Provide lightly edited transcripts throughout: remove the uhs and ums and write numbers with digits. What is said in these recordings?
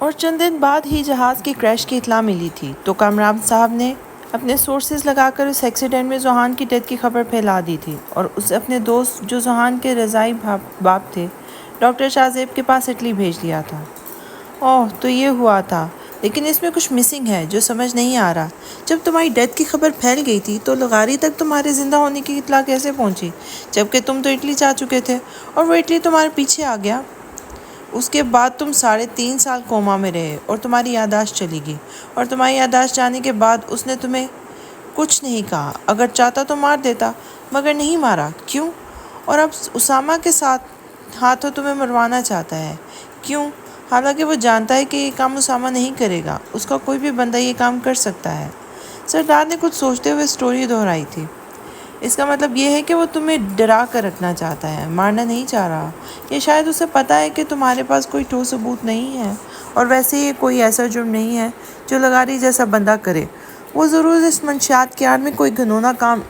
اور چند دن بعد ہی جہاز کی کریش کی اطلاع ملی تھی تو کامران صاحب نے اپنے سورسز لگا کر اس ایکسیڈنٹ میں ذوحان کی ڈیتھ کی خبر پھیلا دی تھی، اور اسے اپنے دوست جو ذوحان کے رضاعی باپ تھے ڈاکٹر شاہ زیب کے پاس اٹلی بھیج دیا تھا۔ اوہ، تو یہ ہوا تھا، لیکن اس میں کچھ مسنگ ہے جو سمجھ نہیں آ رہا۔ جب تمہاری ڈیتھ کی خبر پھیل گئی تھی تو لغاری تک تمہارے زندہ ہونے کی اطلاع کیسے پہنچی، جبکہ تم تو اٹلی جا چکے تھے اور وہ اٹلی تمہارے پیچھے آ گیا؟ اس کے بعد تم 3.5 سال کوما میں رہے اور تمہاری یادداشت چلی گئی، اور تمہاری یادداشت جانے کے بعد اس نے تمہیں کچھ نہیں کہا۔ اگر چاہتا تو مار دیتا، مگر نہیں مارا، کیوں؟ اور اب اسامہ کے ہاتھوں تمہیں مروانا چاہتا ہے، کیوں؟ حالانکہ وہ جانتا ہے کہ یہ کام اسامہ نہیں کرے گا، اس کا کوئی بھی بندہ یہ کام کر سکتا ہے۔ سردار نے کچھ سوچتے ہوئے سٹوری دہرائی تھی۔ اس کا مطلب یہ ہے کہ وہ تمہیں ڈرا کر رکھنا چاہتا ہے، مارنا نہیں چاہ رہا، یا شاید اسے پتہ ہے کہ تمہارے پاس کوئی ٹھوس ثبوت نہیں ہے، اور ویسے یہ کوئی ایسا جرم نہیں ہے جو لغاری جیسا بندہ کرے۔ وہ ضرور اس منشیات کی آڑ میں کوئی گھنونا کام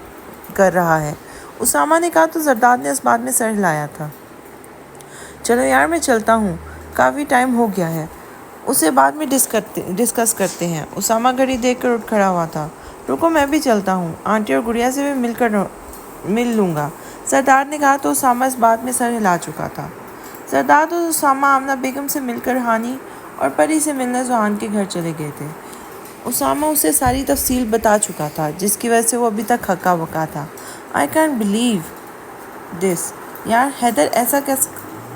کر رہا ہے، اسامہ نے کہا تو زرداد نے اس بات میں سر ہلایا تھا۔ چلو یار، میں چلتا ہوں، کافی ٹائم ہو گیا ہے، اسے بعد میں ڈسکس کرتے ہیں۔ اسامہ گھڑی دیکھ کر اٹھ کھڑا ہوا تھا۔ رکو، میں بھی چلتا ہوں، آنٹی اور گڑیا سے بھی مل لوں گا، زرداد نے کہا تو اسامہ اس بات میں سر ہلا چکا تھا۔ زرداد اور اسامہ آمنہ بیگم سے مل کر ہانی اور پری سے ملنے ذوحان کے گھر چلے گئے تھے۔ اسامہ اسے ساری تفصیل بتا چکا تھا، جس کی وجہ سے وہ ابھی تک ہکا بکا تھا۔ I can't believe this، یار حیدر ایسا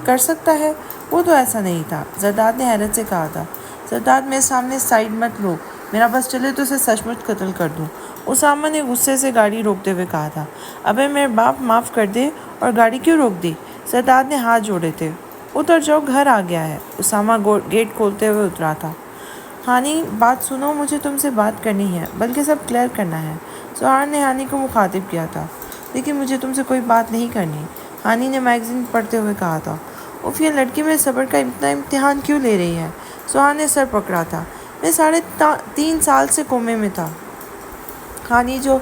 کر سکتا ہے؟ وہ تو ایسا نہیں تھا، زرداد نے حیرت سے کہا تھا۔ زرداد، میرے سامنے سائیڈ مت لو، میرا بس چلے تو اسے سچ مچ قتل کر دوں، اسامہ نے غصے سے گاڑی روکتے ہوئے کہا تھا۔ ابے میرے باپ، معاف کر دے، اور گاڑی کیوں روک دی؟ زرداد نے ہاتھ جوڑے تھے۔ اتر جاؤ، گھر آ گیا ہے۔ اسامہ گیٹ کھولتے ہوئے اترا تھا۔ ہانی، بات سنو، مجھے تم سے بات کرنی ہے، بلکہ سب کلیئر کرنا ہے۔ ذوحان نے ہانی کو مخاطب کیا تھا۔ لیکن مجھے تم سے کوئی بات نہیں کرنی، ہانی نے میگزین پڑھتے ہوئے کہا تھا۔ اف، یہ لڑکی میرے صبر کا اتنا امتحان کیوں لے رہی ہے؟ ذوحان نے سر پکڑا تھا۔ میں 3.5 سال سے کومے میں تھا۔ ہانی جو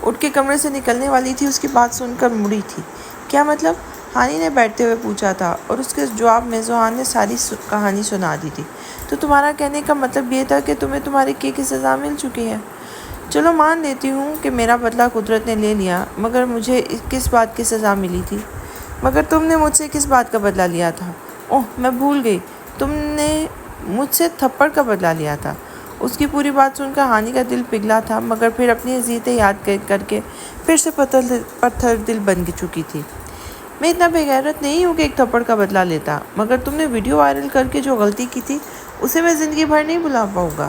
اٹھ کے کمرے سے نکلنے والی تھی، اس کی بات سن کر مڑی تھی۔ کیا مطلب؟ ہانی نے بیٹھتے ہوئے پوچھا تھا، اور اس کے جواب میں ذوحان نے ساری کہانی سنا دی تھی۔ تو تمہارا کہنے کا مطلب یہ تھا کہ تمہیں تمہارے کیے کی سزا مل چکی ہے؟ چلو مان لیتی ہوں کہ میرا بدلہ قدرت نے لے لیا، مگر مجھے کس بات کی سزا ملی تھی؟ مگر تم نے مجھ سے کس بات کا بدلہ لیا تھا؟ اوہ، میں بھول گئی، تم نے مجھ سے تھپڑ کا بدلہ لیا تھا۔ اس کی پوری بات سن کر ہانی کا دل پگھلا تھا، مگر پھر اپنی اذیتیں یاد کر کے پھر سے پتھر دل بن چکی تھی۔ میں اتنا بے غیرت نہیں ہوں کہ ایک تھپڑ کا بدلہ لیتا، مگر تم نے ویڈیو وائرل کر کے جو غلطی کی تھی اسے میں زندگی بھر نہیں بھلا پاؤں گا۔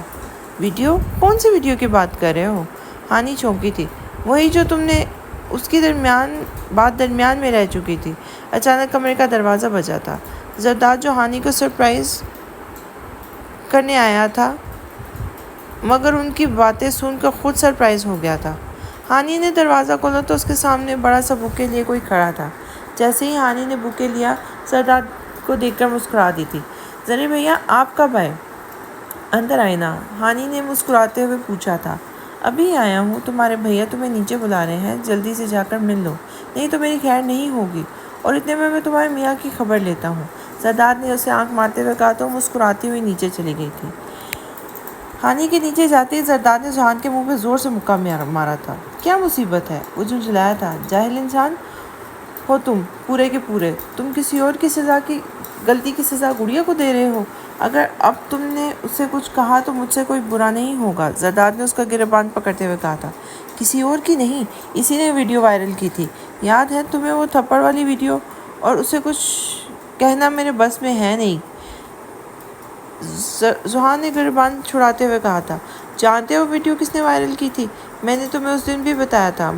ویڈیو؟ کون سی ویڈیو کی بات کر رہے ہو؟ ہانی چونکی تھی۔ وہی جو تم نے اس کی درمیان میں رہ چکی تھی۔ اچانک کمرے کا دروازہ بجا تھا۔ زرداد جو ہانی کو سرپرائز کرنے آیا تھا، مگر ان کی باتیں سن کر خود سرپرائز ہو گیا تھا۔ ہانی نے دروازہ کھولا تو اس کے سامنے بڑا سا بوکے لیے کوئی کھڑا تھا۔ جیسے ہی ہانی نے بوکے لیا، زرداد کو دیکھ کر مسکرا دی تھی۔ ذرے بھیا، آپ کب آئے؟ اندر آئے نا، ہانی نے مسکراتے ہوئے پوچھا تھا۔ ابھی آیا ہوں، تمہارے بھیا تمہیں نیچے بلا رہے ہیں، جلدی سے جا کر مل لو، نہیں تو میری خیر نہیں ہوگی، اور اتنے میں تمہارے میاں کی خبر لیتا ہوں۔ زرداد نے اسے آنکھ مارتے ہوئے کہا تو مسکراتی ہوئی نیچے چلی گئی تھی۔ ہانی کے نیچے جاتے ہی زرداد نے ذوحان کے منہ پہ زور سے مکہ مارا تھا۔ کیا مصیبت ہے؟ وہ جھنجھلایا تھا۔ جاہل انسان ہو تم پورے کے پورے، تم کسی اور کی غلطی کی سزا گڑیا کو دے رہے ہو۔ اگر اب تم نے اسے کچھ کہا تو مجھ سے کوئی برا نہیں ہوگا، زرداد نے اس کا گریبان پکڑتے ہوئے کہا تھا۔ کسی اور کی نہیں، اسی نے ویڈیو وائرل کی تھی، یاد ہے تمہیں وہ تھپڑ والی ویڈیو؟ اور اسے کچھ کہنا میرے بس میں ہے نہیں، ذوحان نے گریبان چھڑاتے ہوئے کہا تھا۔ جانتے ہو ویڈیو کس نے وائرل کی تھی؟ میں نے تمہیں اس دن بھی بتایا تھا،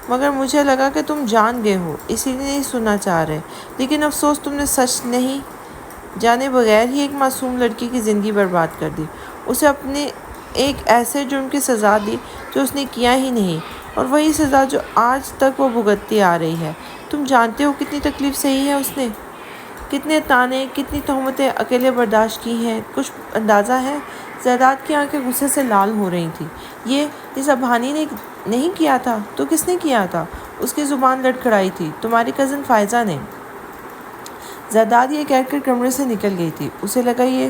مگر مجھے لگا کہ تم جان گئے ہو، اسی لیے نہیں سننا چاہ رہے، لیکن افسوس تم نے سچ نہیں جانے بغیر ہی ایک معصوم لڑکی کی زندگی برباد کر دی، اسے اپنے ایک ایسے جرم کی سزا دی جو اس نے کیا ہی نہیں، اور وہی سزا جو آج تک وہ بھگتتی آ رہی ہے۔ تم جانتے ہو کتنی تکلیف سہی ہے اس نے، کتنے تانے، کتنی تہمتیں اکیلے برداشت کی ہیں، کچھ اندازہ ہے؟ زرداد کی آنکھیں غصے سے لال ہو رہی تھیں۔ یہ سب ہانی نے نہیں کیا تھا تو کس نے کیا تھا؟ اس کی زبان لڑکھڑائی تھی۔ تمہاری کزن فائزہ نے۔ زرداد یہ کہہ کر کمرے سے نکل گئی تھی۔ اسے لگا یہ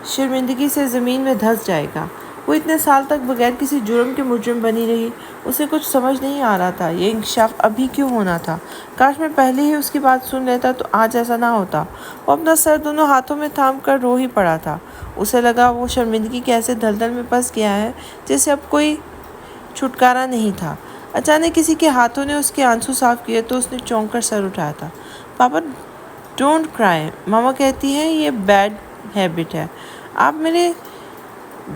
شرمندگی سے زمین میں دھس جائے گا۔ وہ اتنے سال تک بغیر کسی جرم کے مجرم بنی رہی۔ اسے کچھ سمجھ نہیں آ رہا تھا یہ انکشاف ابھی کیوں ہونا تھا۔ کاش میں پہلے ہی اس کی بات سن لیتا تو آج ایسا نہ ہوتا۔ وہ اپنا سر دونوں ہاتھوں میں تھام کر رو ہی پڑا تھا۔ اسے لگا وہ شرمندگی کے ایسے دلدل میں پھنس گیا ہے جسے اب کوئی چھٹکارا نہیں تھا۔ اچانک کسی کے ہاتھوں نے اس کے آنسو صاف کیے تو اس نے چونک کر سر اٹھایا تھا۔ پاپا ڈونٹ کرائی، ماما کہتی ہیں یہ بیڈ ہیبٹ ہے۔ آپ میرے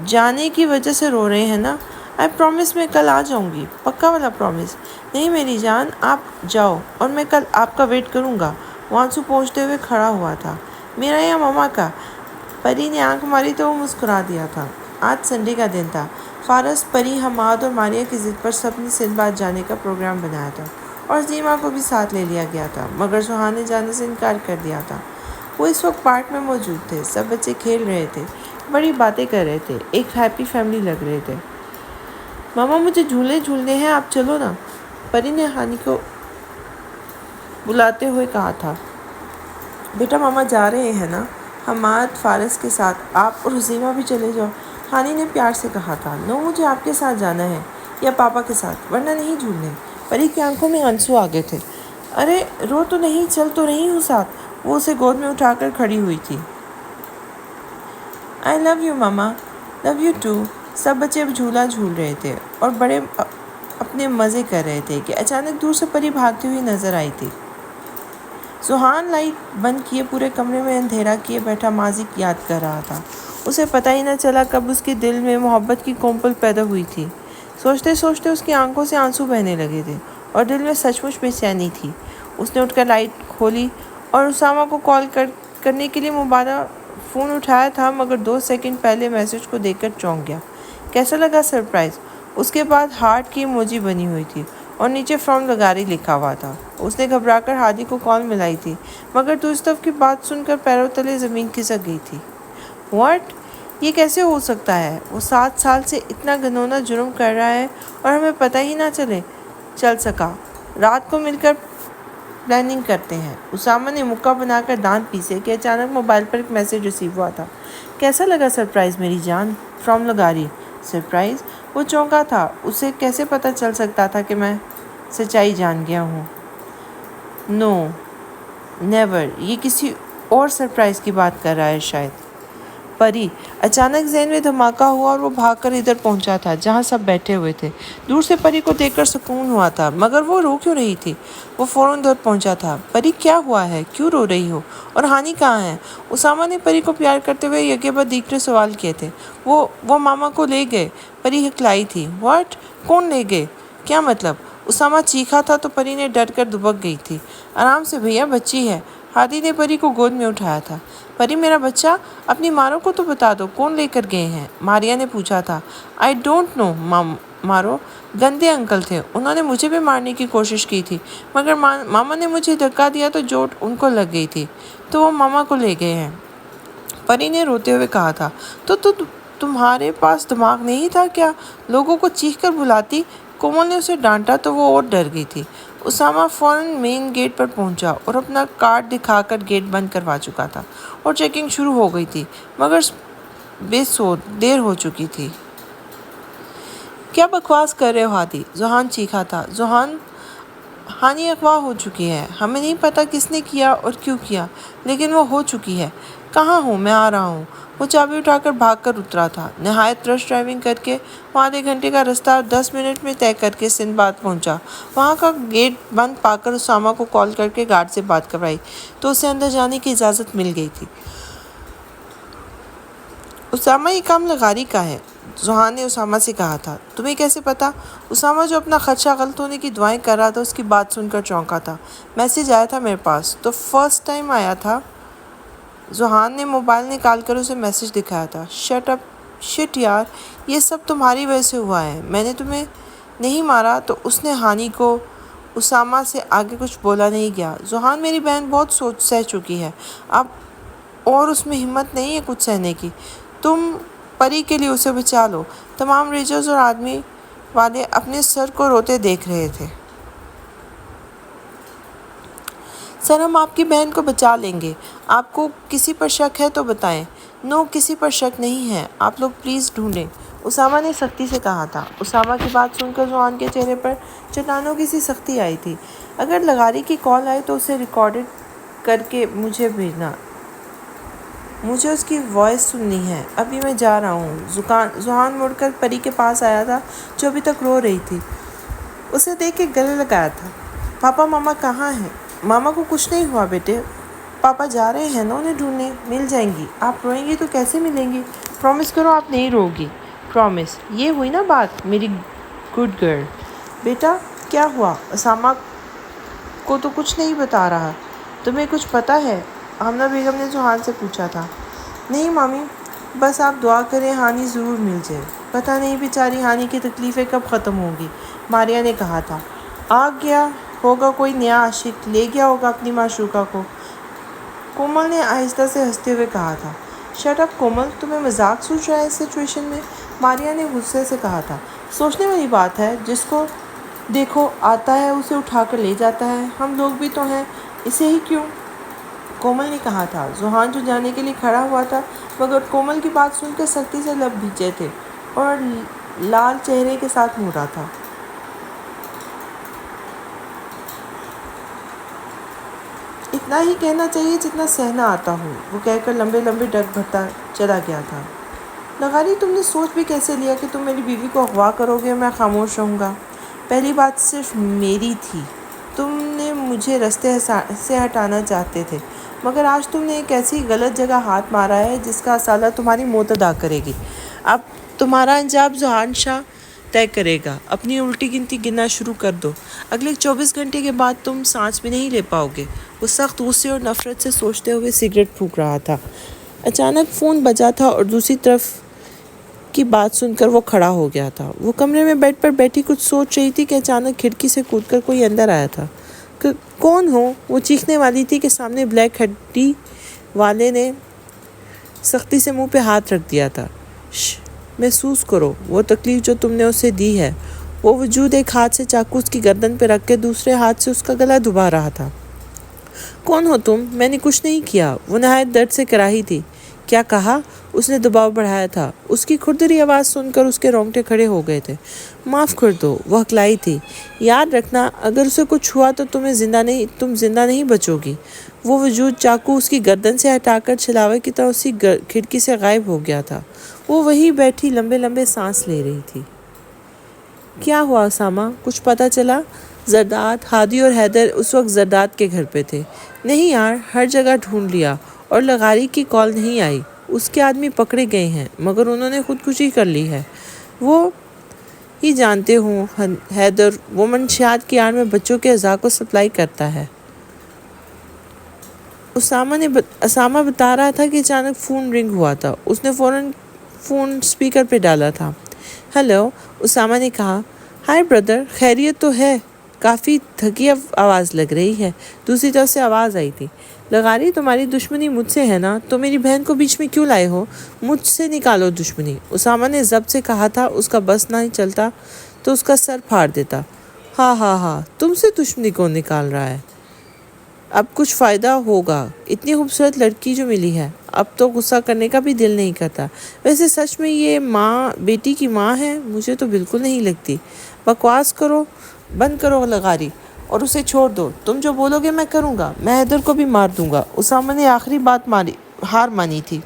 جانے کی وجہ سے رو رہے ہیں نا؟ آئی پرومس میں کل آ جاؤں گی، پکا والا پرومس۔ نہیں میری جان، آپ جاؤ اور میں کل آپ کا ویٹ کروں گا۔ وہ آنسو پہنچتے ہوئے کھڑا ہوا تھا۔ میرا یا ماما کا؟ پری نے آنکھ ماری تو وہ مسکرا دیا تھا۔ آج سنڈے کا دن تھا۔ فارس، پری، حماد اور ماریا کی ضد پر سب نے سندھ باد جانے کا پروگرام بنایا تھا اور زیما کو بھی ساتھ لے لیا گیا تھا، مگر سہان نے جانے سے انکار کر دیا تھا۔ وہ اس وقت پارک میں موجود تھے۔ سب بچے کھیل رہے تھے، بڑی باتیں کر رہے تھے، ایک ہیپی فیملی لگ رہے تھے۔ ماما مجھے جھولے جھولنے ہیں، آپ چلو نا، پری نے ہانی کو بلاتے ہوئے کہا تھا۔ بیٹا ماما جا رہے ہیں نا، حماد فارس کے ساتھ، آپ اور حسیمہ بھی چلے جاؤ، ہانی نے پیار سے کہا تھا۔ نو، مجھے آپ کے ساتھ جانا ہے یا پاپا کے ساتھ، ورنہ نہیں جھولنے۔ پری کی آنکھوں میں آنسو آ گئے تھے۔ ارے رو تو نہیں، چل تو رہی ہوں ساتھ۔ وہ اسے گود میں اٹھا کر کھڑی ہوئی تھی۔ I love you mama, love you too. سب بچے اب جھولا جھول رہے تھے اور بڑے اپنے مزے کر رہے تھے کہ اچانک دور سے پری بھاگتی ہوئی نظر آئی تھی۔ سہان لائٹ بند کیے پورے کمرے میں اندھیرا کیے بیٹھا ماضی یاد کر رہا تھا۔ اسے پتہ ہی نہ چلا کب اس کے دل میں محبت کی کومپل پیدا ہوئی تھی۔ سوچتے سوچتے اس کی آنکھوں سے آنسو بہنے لگے تھے اور دل میں سچ مچ بے چینی تھی۔ اس نے اٹھ کر لائٹ کھولی اور اسامہ کو کال کرنے کے لیے موبائل فون اٹھایا تھا، مگر 2 سیکنڈ پہلے میسج کو دیکھ کر چونک گیا۔ کیسا لگا سرپرائز؟ اس کے بعد ہارٹ کی ایموجی بنی ہوئی تھی اور نیچے فرام لگاری لکھا ہوا تھا۔ اس نے گھبرا کر ہادی کو کال ملائی تھی، مگر دوسری طرف کی بات سن کر پیروں تلے زمین کھسک گئی تھی۔ واٹ؟ یہ کیسے ہو سکتا ہے؟ وہ 7 سال سے اتنا گھنونا جرم کر رہا ہے اور ہمیں پتہ ہی نہ چل سکا۔ رات کو مل کر پلاننگ کرتے ہیں۔ اسامہ نے مکہ بنا کر دانت پیسے کہ اچانک موبائل پر ایک میسج ریسیو ہوا تھا۔ کیسا لگا سرپرائز میری جان؟ فرام لگاری۔ سرپرائز؟ وہ چونکا تھا۔ اسے کیسے پتہ چل سکتا تھا کہ میں سچائی جان گیا ہوں؟ نو، نیور، یہ کسی اور سرپرائز کی بات کر رہا ہے شاید۔ پری، اچانک ذہن میں دھماکہ ہوا اور وہ بھاگ کر ادھر پہنچا تھا جہاں سب بیٹھے ہوئے تھے۔ دور سے پری کو دیکھ کر سکون ہوا تھا، مگر وہ رو کیوں رہی تھی؟ وہ فوراً ادھر پہنچا تھا۔ پری کیا ہوا ہے؟ کیوں رو رہی ہو؟ اور ہانی کہاں ہے؟ اسامہ نے پری کو پیار کرتے ہوئے یکے بعد دیگرے سوال کیے تھے۔ وہ ماما کو لے گئے، پری ہکلائی تھی۔ واٹ؟ کون لے گئے؟ کیا مطلب؟ اسامہ چیخا تھا تو پری نے ڈر کر دبک گئی تھی۔ آرام سے بھیا، بچی ہے۔ ہادی نے پری کو گود میں اٹھایا تھا۔ پری میرا بچہ، اپنی مارو کو تو بتا دو کون لے کر گئے ہیں؟ ماریا نے پوچھا تھا۔ آئی ڈونٹ نو مارو، گندے انکل تھے، انہوں نے مجھے بھی مارنے کی کوشش کی تھی، مگر ماما نے مجھے دھکا دیا تو چوٹ ان کو لگ گئی تھی، تو وہ ماما کو لے گئے ہیں، پری نے روتے ہوئے کہا تھا۔ تو تمہارے پاس دماغ نہیں تھا کیا؟ لوگوں کو چیخ کر بلاتی۔ کومل نے اسے ڈانٹا تو وہ اور ڈر گئی تھی۔ اسامہ فوراً مین گیٹ پر پہنچا اور اپنا کارڈ دکھا کر گیٹ بند کروا چکا تھا اور چیکنگ شروع ہو گئی تھی، مگر بے سود دیر ہو چکی تھی۔ کیا بکواس کر رہے ہو ہادی؟ ذوحان چیخا تھا۔ ذوحان، ہانی اغوا ہو چکی ہے، ہمیں نہیں پتہ کس نے کیا اور کیوں کیا، لیکن وہ ہو چکی ہے۔ کہاں ہوں؟ میں آ رہا ہوں۔ وہ چابی اٹھا کر بھاگ کر اترا تھا۔ نہایت رش ڈرائیونگ کر کے وہ آدھے گھنٹے کا رستہ 10 منٹ میں طے کر کے سندھ باد پہنچا۔ وہاں کا گیٹ بند پا کر اسامہ کو کال کر کے گارڈ سے بات کروائی تو اسے اندر جانے کی اجازت مل گئی تھی۔ اسامہ، یہ کام لغاری کا ہے، ذوحان نے اسامہ سے کہا تھا۔ تمہیں کیسے پتا؟ اسامہ جو اپنا خدشہ غلط ہونے کی دعائیں کر رہا تھا اس کی بات سن کر چونکا تھا۔ میسج آیا تھا میرے پاس تو فرسٹ ٹائم آیا تھا۔ ذوحان نے موبائل نکال کر اسے میسج دکھایا تھا۔ شٹ یار، یہ سب تمہاری وجہ سے ہوا ہے، میں نے تمہیں نہیں مارا تو اس نے ہانی کو۔ اسامہ سے آگے کچھ بولا نہیں گیا۔ ذوحان، میری بہن بہت سوچ سہ چکی ہے اب اور اس میں ہمت نہیں ہے کچھ سہنے کی، تم پری کے لیے اسے بچا لو۔ تمام ریجرز اور آرمی والے اپنے سر کو روتے دیکھ رہے تھے۔ سر، ہم آپ کی بہن کو بچا لیں گے، آپ کو کسی پر شک ہے تو بتائیں۔ نو، کسی پر شک نہیں ہے، آپ لوگ پلیز ڈھونڈیں، اسامہ نے سختی سے کہا تھا۔ اسامہ کی بات سن کر ذوحان کے چہرے پر چٹانوں کی سی سختی آئی تھی۔ اگر لغاری کی کال آئے تو اسے ریکارڈ کر کے مجھے بھیجنا، مجھے اس کی وائس سننی ہے۔ ابھی میں جا رہا ہوں۔ ذوحان مڑ کر پری کے پاس آیا تھا جو ابھی تک رو رہی تھی، اسے دیکھ کے گلے لگایا تھا۔ پاپا ماما کہاں ہیں؟ ماما کو کچھ نہیں ہوا بیٹے، پاپا جا رہے ہیں نا انہیں ڈھونڈنے، مل جائیں گی۔ آپ روئیں گی تو کیسے ملیں گی؟ پرومس کرو آپ نہیں رو گی، پرومس۔ یہ ہوئی نا بات میری گڈ گرل۔ بیٹا کیا ہوا؟ اسامہ کو تو کچھ نہیں بتا رہا، تمہیں کچھ پتہ ہے؟ آمنہ بیگم نے ذوحان سے پوچھا تھا۔ نہیں مامی، بس آپ دعا کریں ہانی ضرور مل جائے۔ پتہ نہیں بیچاری ہانی کی تکلیفیں کب ختم ہوں گی، ماریا نے کہا تھا۔ آ گیا ہوگا کوئی نیا عاشق، لے گیا ہوگا اپنی معشوقہ کو، کومل نے آہستہ سے ہنستے ہوئے کہا تھا۔ شٹ اپ کومل، تمہیں مذاق سوچ رہا ہے اس سچویشن میں، ماریا نے غصے سے کہا تھا۔ سوچنے والی بات ہے، جس کو دیکھو آتا ہے اسے اٹھا کر لے جاتا ہے، ہم لوگ بھی تو ہیں، اسے ہی کیوں؟ کومل نے کہا تھا۔ ذوحان جو جانے کے لیے کھڑا ہوا تھا، مگر کومل کی بات سن کر سختی سے لب بھیجے تھے اور لال چہرے کے ساتھ مڑا تھا۔ اتنا ہی کہنا چاہیے جتنا سہنا آتا ہو، وہ کہہ کر لمبے لمبے ڈگ بھرتا چلا گیا تھا۔ لغاری، تم نے سوچ بھی کیسے لیا کہ تم میری بیوی کو اغوا کرو گے اور میں خاموش رہوں گا؟ پہلی بات صرف میری تھی، تم نے مجھے رستے سے ہٹانا چاہتے تھے، مگر آج تم نے ایک ایسی غلط جگہ ہاتھ مارا ہے جس کا اصالہ تمہاری موت ادا کرے گی۔ اب تمہارا انجام ذوحان شاہ طے کرے گا۔ اپنی الٹی گنتی گننا شروع کر دو، اگلے 24 گھنٹے کے بعد تم سانس بھی نہیں لے پاؤ گے۔ وہ سخت غصے اور نفرت سے سوچتے ہوئے سگریٹ پھونک رہا تھا۔ اچانک فون بجا تھا اور دوسری طرف کی بات سن کر وہ کھڑا ہو گیا تھا۔ وہ کمرے میں بیڈ پر بیٹھی کچھ سوچ رہی تھی کہ اچانک کھڑکی سے کود کر کوئی اندر آیا تھا۔ کون ہو؟ وہ چیخنے والی تھی کہ سامنے بلیک ہڈی والے نے سختی سے منہ پہ ہاتھ رکھ دیا تھا۔ محسوس کرو وہ تکلیف جو تم نے اسے دی ہے۔ وہ وجود ایک ہاتھ سے چاقو اس کی گردن پہ رکھ کے دوسرے ہاتھ سے اس کا گلا دبا رہا تھا۔ کون ہو تم؟ میں نے کچھ نہیں کیا، وہ نہایت درد سے کراہی تھی۔ کیا کہا؟ اس نے دباؤ بڑھایا تھا۔ اس کی کھردری آواز سن کر اس کے رونگٹے کھڑے ہو گئے تھے۔ معاف کر دو، وہ ہکلائی تھی۔ یاد رکھنا اگر اسے کچھ ہوا تو تم زندہ نہیں بچو گی۔ وہ وجود چاقو اس کی گردن سے ہٹا کر چھلاوے کی طرح اسی کھڑکی سے غائب ہو گیا تھا۔ وہ وہیں بیٹھی لمبے لمبے سانس لے رہی تھی۔ کیا ہوا اسامہ؟ کچھ پتہ چلا؟ زرداد، ہادی اور حیدر اس وقت زرداد کے گھر پہ تھے۔ نہیں یار، ہر جگہ ڈھونڈ لیا اور لغاری کی کال نہیں آئی۔ اس کے آدمی پکڑے گئے ہیں مگر انہوں نے خودکشی کر لی ہے۔ وہ ہی جانتے ہوں حیدر، وہ منشیات کی آڑ میں بچوں کے اعضاء کو سپلائی کرتا ہے۔ اسامہ بتا رہا تھا کہ اچانک فون رنگ ہوا تھا۔ اس نے فوراً فون سپیکر پہ ڈالا تھا۔ ہیلو، اسامہ نے کہا۔ ہائے بردر، خیریت تو ہے؟ کافی تھکی آواز لگ رہی ہے۔ دوسری طرف سے آواز آئی تھی۔ لغاری، تمہاری دشمنی مجھ سے ہے نا؟ تو میری بہن کو بیچ میں کیوں لائے ہو؟ مجھ سے نکالو دشمنی، اسامہ نے ضبط سے کہا تھا۔ اس کا بس نہیں چلتا تو اس کا سر پھاڑ دیتا۔ ہاں، تم سے دشمنی کون نکال رہا ہے؟ اب کچھ فائدہ ہوگا، اتنی خوبصورت لڑکی جو ملی ہے، اب تو غصہ کرنے کا بھی دل نہیں کرتا۔ ویسے سچ میں یہ بیٹی کی ماں ہے؟ مجھے تو بالکل نہیں لگتی۔ بکواس بند کرو لغاری اور اسے چھوڑ دو، تم جو بولو گے میں کروں گا، میں حیدر کو بھی مار دوں گا۔ اسامہ نے آخری بات ہار مانی تھی۔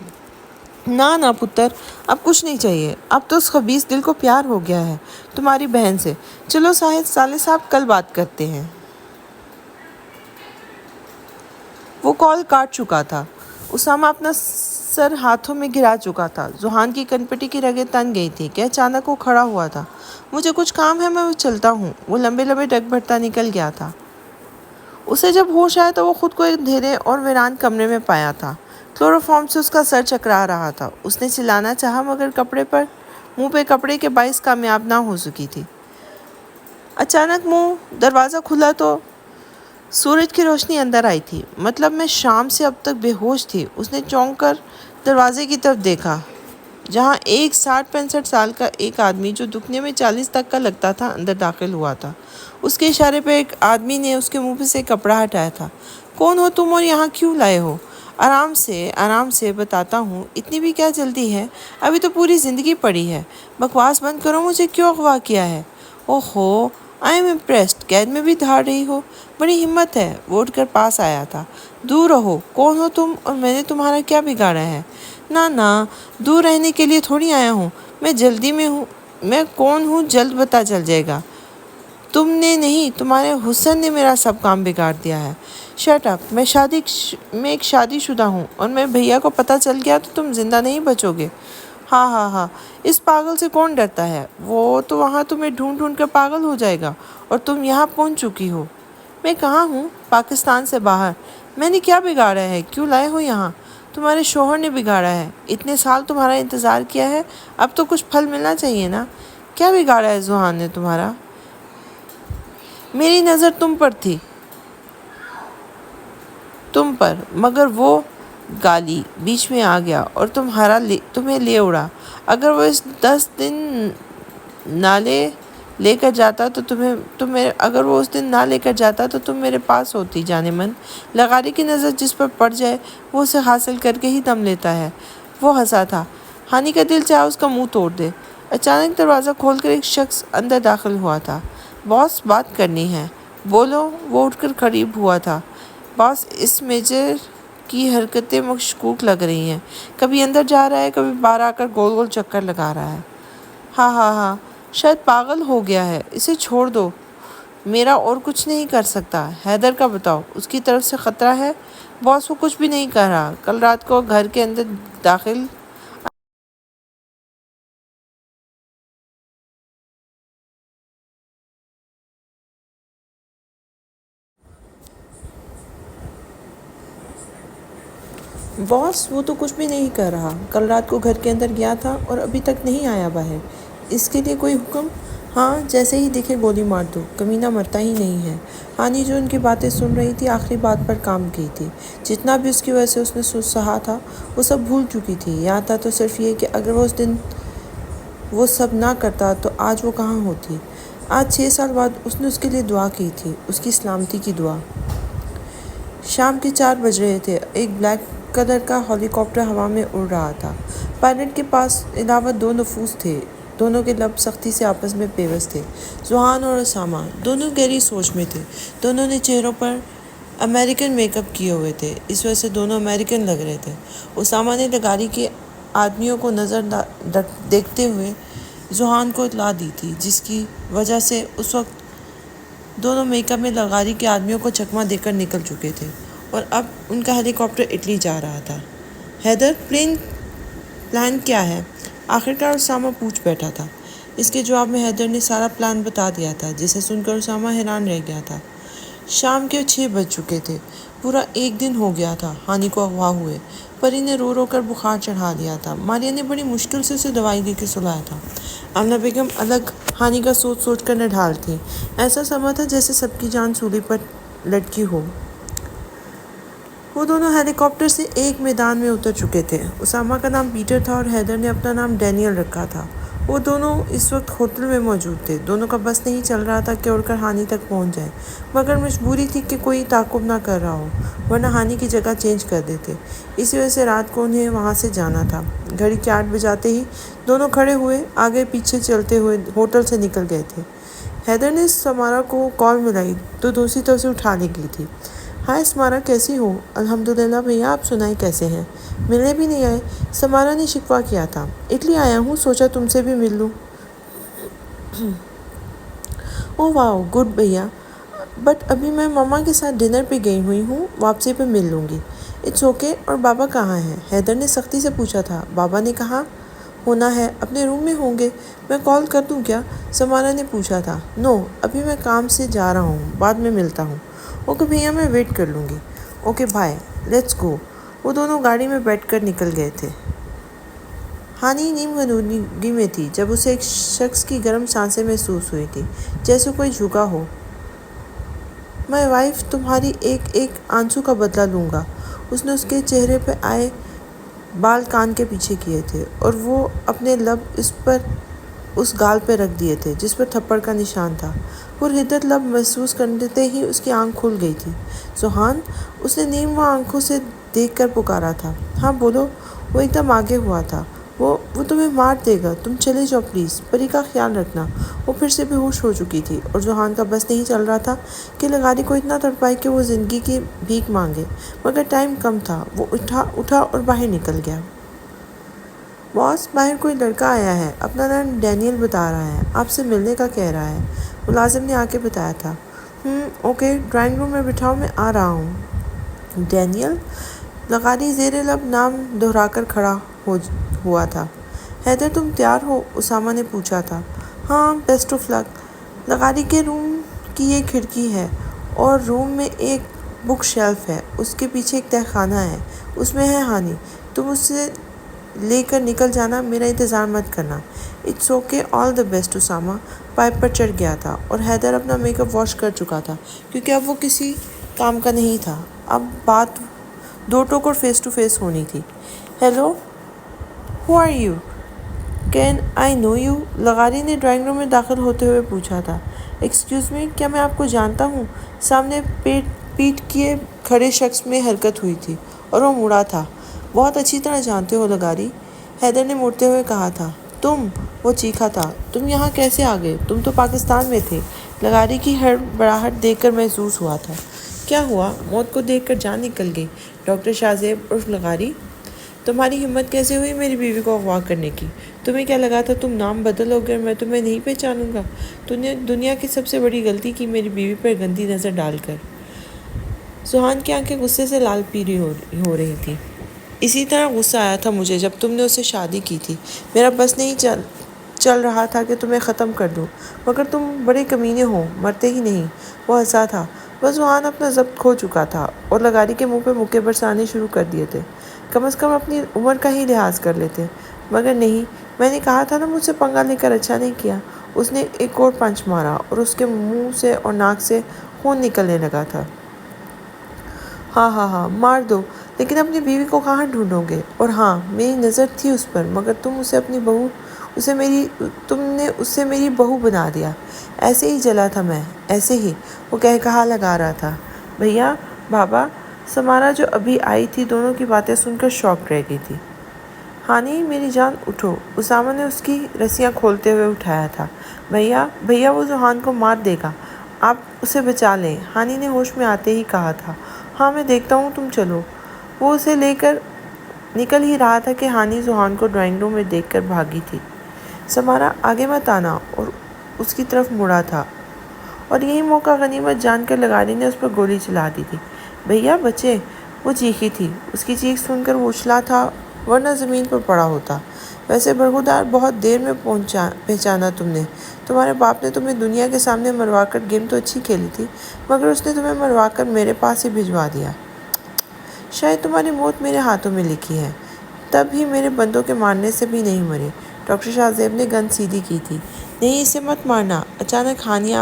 نہ پتر، اب کچھ نہیں چاہیے، اب تو اس خبیث دل کو پیار ہو گیا ہے تمہاری بہن سے۔ چلو سالے صاحب، کل بات کرتے ہیں۔ وہ کال کاٹ چکا تھا۔ اسامہ اپنا سر ہاتھوں میں گرا چکا تھا۔ ذوحان کی کنپٹی کی رگیں تن گئی تھیں کہ اچانک وہ کھڑا ہوا تھا۔ مجھے کچھ کام ہے، میں چلتا ہوں۔ وہ لمبے لمبے ڈگ بھرتا نکل گیا تھا۔ اسے جب ہوش آیا تو وہ خود کو ایک اندھیرے اور ویران کمرے میں پایا تھا۔ کلوروفارم سے اس کا سر چکرا رہا تھا۔ اس نے چلانا چاہا مگر منہ پہ کپڑے کے باعث کامیاب نہ ہو سکی تھی۔ اچانک دروازہ کھلا تو سورج کی روشنی اندر آئی تھی۔ مطلب میں شام سے اب تک بے ہوش تھی۔ اس نے چونک کر دروازے کی طرف دیکھا جہاں ایک 60-65 سال کا ایک آدمی جو دکھنے میں 40 تک کا لگتا تھا اندر داخل ہوا تھا۔ اس کے اشارے پہ ایک آدمی نے اس کے منہ سے کپڑا ہٹایا تھا۔ کون ہو تم اور یہاں کیوں لائے ہو؟ آرام سے بتاتا ہوں، اتنی بھی کیا جلدی ہے، ابھی تو پوری زندگی پڑی ہے۔ بکواس بند کرو، مجھے کیوں اغوا کیا ہے؟ اوہو، آئی ایم امپریسڈ، قید میں بھی دھاڑ رہی ہو، بڑی ہمت ہے۔ وہ اٹھ کر پاس آیا تھا۔ دور رہو، کون ہو تم اور میں نے تمہارا کیا بگاڑا ہے؟ نہ، دور رہنے کے لیے تھوڑی آیا ہوں، میں جلدی میں ہوں، میں کون ہوں جلد پتہ چل جائے گا۔ تم نے نہیں، تمہارے حسن نے میرا سب کام بگاڑ دیا ہے۔ شٹ اپ، میں ایک شادی شدہ ہوں اور میں بھیا کو پتہ چل گیا تو تم زندہ نہیں بچو گے۔ ہاں، اس پاگل سے کون ڈرتا ہے؟ وہ تو وہاں تمہیں ڈھونڈ ڈھونڈ کر پاگل ہو جائے گا اور تم یہاں پہنچ چکی ہو۔ میں کہاں ہوں؟ پاکستان سے باہر۔ میں نے کیا بگاڑا ہے؟ کیوں لائے ہو یہاں؟ تمہارے شوہر نے بگاڑا ہے، اتنے سال تمہارا انتظار کیا ہے، اب تو کچھ پھل ملنا چاہیے نا۔ کیا بگاڑا ہے ذوحان نے تمہارا؟ میری نظر تم پر، مگر وہ گالی بیچ میں آ گیا اور تمہیں لے اڑا۔ اگر وہ اس 10 دن نہ لے کر جاتا تو تم میرے پاس ہوتی جانے من۔ لغاری کی نظر جس پر پڑ جائے وہ اسے حاصل کر کے ہی دم لیتا ہے۔ وہ ہنسا تھا، ہانی کا دل چاہا اس کا منہ توڑ دے۔ اچانک دروازہ کھول کر ایک شخص اندر داخل ہوا تھا۔ باس، بات کرنی ہے۔ بولو۔ وہ اٹھ کر قریب ہوا تھا۔ باس، اس میجر کی حرکتیں مشکوک لگ رہی ہیں، کبھی اندر جا رہا ہے، کبھی باہر آ کر گول گول چکر لگا رہا ہے۔ ہاں، شاید پاگل ہو گیا ہے، اسے چھوڑ دو۔ میرا اور کچھ نہیں کر سکتا۔ حیدر کا بتاؤ، اس کی طرف سے خطرہ ہے؟ باس، وہ کچھ بھی نہیں کر رہا، کل رات کو گھر کے اندر داخل باس، وہ تو کچھ بھی نہیں کر رہا، کل رات کو گھر کے اندر گیا تھا اور ابھی تک نہیں آیا باہر۔ اس کے لیے کوئی حکم؟ ہاں، جیسے ہی دکھے گولی مار دو، کمینہ مرتا ہی نہیں ہے۔ ہانی جو ان کی باتیں سن رہی تھی، آخری بات پر کام کی تھی۔ جتنا بھی اس کی وجہ سے اس نے سہا تھا وہ سب بھول چکی تھی، یہاں تھا تو صرف یہ کہ اگر وہ اس دن وہ سب نہ کرتا تو آج وہ کہاں ہوتی۔ آج 6 سال بعد اس نے اس کے لیے دعا کی تھی، اس کی سلامتی کی دعا۔ شام کے 4 بج رہے تھے۔ ایک بلیک کلر کا ہیلی کاپٹر ہوا میں اڑ رہا تھا۔ پائلٹ کے پاس علاوہ 2 نفوس تھے، دونوں کے لب سختی سے آپس میں پیوست تھے۔ ذوحان اور اسامہ دونوں گہری سوچ میں تھے۔ دونوں نے چہروں پر امریکن میک اپ کیے ہوئے تھے، اس وجہ سے دونوں امریکن لگ رہے تھے۔ اسامہ نے لغاری کے آدمیوں کو نظر دیکھتے ہوئے ذوحان کو اطلاع دی تھی، جس کی وجہ سے اس وقت دونوں میک اپ میں لغاری کے آدمیوں کو چکمہ دے کر نکل چکے تھے اور اب ان کا ہیلی کاپٹر اٹلی جا رہا تھا۔ حیدر، پلان کیا ہے؟ آخرکار اسامہ پوچھ بیٹھا تھا۔ اس کے جواب میں حیدر نے سارا پلان بتا دیا تھا، جسے سن کر اسامہ حیران رہ گیا تھا۔ شام کے 6 بج چکے تھے، پورا 1 دن ہو گیا تھا ہانی کو اغوا ہوئے۔ پری نے رو رو کر بخار چڑھا دیا تھا، ماریا نے بڑی مشکل سے اسے دوائی دے کے سلایا تھا۔ آمنہ بیگم الگ ہانی کا سوچ کر نڈھال تھی۔ ایسا سما تھا جیسے سب کی جان سولی پر لٹکی ہو۔ وہ دونوں ہیلی کاپٹر سے ایک میدان میں اتر چکے تھے۔ اسامہ کا نام پیٹر تھا اور حیدر نے اپنا نام ڈینیل رکھا تھا۔ وہ دونوں اس وقت ہوٹل میں موجود تھے۔ دونوں کا بس نہیں چل رہا تھا کہ اڑ کر ہانی تک پہنچ جائیں، مگر مجبوری تھی کہ کوئی تعاقب نہ کر رہا ہو، ورنہ ہانی کی جگہ چینج کر دیتے۔ اسی وجہ سے رات کو انہیں وہاں سے جانا تھا۔ گھڑی کے 8 بجاتے ہی دونوں کھڑے ہوئے، آگے پیچھے چلتے ہوئے ہوٹل سے نکل گئے تھے۔ حیدر نے سمارا کو کال ملائی تو دوسری طرف سے اٹھا لی گئی تھی۔ ہائے سمارا، کیسی ہو؟ الحمدللہ بھیا، آپ سنائیں کیسے ہیں؟ ملنے بھی نہیں آئے؟ سمارا نے شکوہ کیا تھا۔ اٹلی آیا ہوں، سوچا تم سے بھی مل لوں۔ اوہ واو، گڈ بھیا، بٹ ابھی میں ماما کے ساتھ ڈنر پہ گئی ہوئی ہوں، واپسی پہ مل لوں گی۔ اٹس اوکے، اور بابا کہاں ہیں؟ حیدر نے سختی سے پوچھا تھا۔ بابا نے کہاں ہونا ہے، اپنے روم میں ہوں گے۔ میں کال کر دوں کیا؟ سمارا نے پوچھا تھا۔ نو، ابھی میں کام سے جا رہا ہوں، بعد میں ملتا ہوں۔ اوکے بھیا، میں ویٹ کر لوں گی۔ Okay bye, let's go. وہ دونوں گاڑی میں بیٹھ کر نکل گئے تھے۔ ہانی نیم غنودگی میں تھی جب اسے ایک شخص کی گرم سانسیں محسوس ہوئی تھی، جیسے کوئی جھکا ہو۔ مائی وائف، تمہاری ایک ایک آنسو کا بدلہ لوں گا۔ اس نے اس کے چہرے پہ آئے بال کان کے پیچھے کیے تھے اور وہ اپنے لب اس گال پہ رکھ دیے تھے جس پر تھپڑ کا نشان تھا۔ پرحدت لب محسوس کرتے ہی اس کی آنکھ کھل گئی تھی۔ ذوحان، اس نے نیم وہ آنکھوں سے دیکھ کر پکارا تھا۔ ہاں بولو۔ وہ ایک دم آگے ہوا تھا۔ وہ تمہیں مار دے گا، تم چلے جاؤ پلیز، پری کا خیال رکھنا۔ وہ پھر سے بے ہوش ہو چکی تھی اور ذوحان کا بس نہیں چل رہا تھا کہ لغاری کو اتنا تڑپائے کہ وہ زندگی کی بھیک مانگے، مگر ٹائم کم تھا۔ وہ اٹھا اور باہر نکل گیا۔ باس، باہر کوئی لڑکا آیا ہے، اپنا نام ڈینیل بتا رہا ہے، آپ سے ملنے کا کہہ رہا ہے، ملازم نے آ کے بتایا تھا۔ اوکے، ڈرائنگ روم میں بٹھاؤ، میں آ رہا ہوں۔ ڈینیل؟ لغاری زیر لب نام دہرا کر کھڑا ہوا تھا۔ حیدر تم تیار ہو؟ اسامہ نے پوچھا تھا۔ ہاں، بیسٹ آف لک۔ لغاری کے روم کی یہ کھڑکی ہے اور روم میں ایک بک شیلف ہے، اس کے پیچھے ایک تہہ خانہ ہے، اس میں ہے ہانی، تم اسے لے کر نکل جانا، میرا انتظار مت کرنا۔ It's okay, all the best. Usama pipe پر چڑھ گیا تھا اور حیدر اپنا میک اپ واش کر چکا تھا کیونکہ اب وہ کسی کام کا نہیں تھا، اب بات دو ٹوک اور فیس ٹو فیس ہونی تھی۔ Hello, how are you? Can I know you? لغاری نے ڈرائنگ روم میں داخل ہوتے ہوئے پوچھا تھا۔ ایکسکیوز می، کیا میں آپ کو جانتا ہوں؟ سامنے پیٹ کیے کھڑے شخص میں حرکت ہوئی تھی اور وہ مڑا تھا۔ بہت اچھی طرح جانتے ہو لغاری، حیدر نے مڑتے ہوئے کہا تھا۔ تم؟ وہ چیخا تھا۔ تم یہاں کیسے آ گئے؟ تم تو پاکستان میں تھے۔ لغاری کی ہڑبڑاہٹ دیکھ کر محسوس ہوا تھا۔ کیا ہوا؟ موت کو دیکھ کر جان نکل گئی۔ ڈاکٹر شاہ زیب عرف لغاری، تمہاری ہمت کیسے ہوئی میری بیوی کو اغوا کرنے کی؟ تمہیں کیا لگا تھا تم نام بدلو گے اور میں تمہیں نہیں پہچانوں گا؟ تم نے دنیا کی سب سے بڑی غلطی کی میری بیوی پر گندی نظر ڈال کر۔ ذوحان کی آنکھیں غصے سے لال پیلی ہو رہی تھیں۔ اسی طرح غصہ آیا تھا مجھے جب تم نے اس سے شادی کی تھی، میرا بس نہیں چل رہا تھا کہ تمہیں ختم کر دوں، مگر تم بڑے کمینے ہو، مرتے ہی نہیں۔ وہ ہنسا تھا۔ بس ذوحان اپنا ضبط کھو چکا تھا اور لغاری کے منہ پہ مکے برسانے شروع کر دیے تھے۔ کم از کم اپنی عمر کا ہی لحاظ کر لیتے، مگر نہیں، میں نے کہا تھا نا مجھ سے پنگا لے کر اچھا نہیں کیا۔ اس نے ایک اور پنچ مارا اور اس کے منہ سے اور ناک سے خون نکلنے لگا تھا۔ ہاں، مار دو، لیکن اپنی بیوی کو کہاں ڈھونڈو گے؟ اور ہاں، میری نظر تھی اس پر، مگر تم نے اسے میری بہو بنا دیا۔ ایسے ہی جلا تھا میں، ایسے ہی۔ وہ کہا لگا رہا تھا۔ بھیا، بابا، سمارا جو ابھی آئی تھی دونوں کی باتیں سن کر شاک رہ گئی تھی۔ ہانی، میری جان اٹھو، اسامہ نے اس کی رسیاں کھولتے ہوئے اٹھایا تھا۔ بھیا، وہ ذوحان کو مار دے گا، آپ اسے بچا لیں، ہانی نے ہوش میں آتے ہی کہا تھا۔ ہاں، میں دیکھتا ہوں، تم چلو۔ وہ اسے لے کر نکل ہی رہا تھا کہ ہانی ذوحان کو ڈرائنگ روم میں دیکھ کر بھاگی تھی۔ سمارا آگے مت آنا، اور اس کی طرف مڑا تھا، اور یہی موقع غنیمت جان کر لغاری نے اس پر گولی چلا دی تھی۔ بھیا، بچے، وہ چیخی تھی۔ اس کی چیخ سن کر وہ اچھلا تھا ورنہ زمین پر پڑا ہوتا۔ ویسے برخودار، بہت دیر میں پہچانا تم نے۔ تمہارے باپ نے تمہیں دنیا کے سامنے مروا کر گیم تو اچھی کھیلی تھی، مگر اس نے تمہیں مروا کر میرے پاس ہی بھجوا دیا۔ شاید تمہاری موت میرے ہاتھوں میں لکھی ہے، تب ہی میرے بندوں کے مارنے سے بھی نہیں مرے۔ ڈاکٹر شاہ زیب نے گن سیدھی کی تھی۔ نہیں، اسے مت مارنا۔ اچانک ہانیہ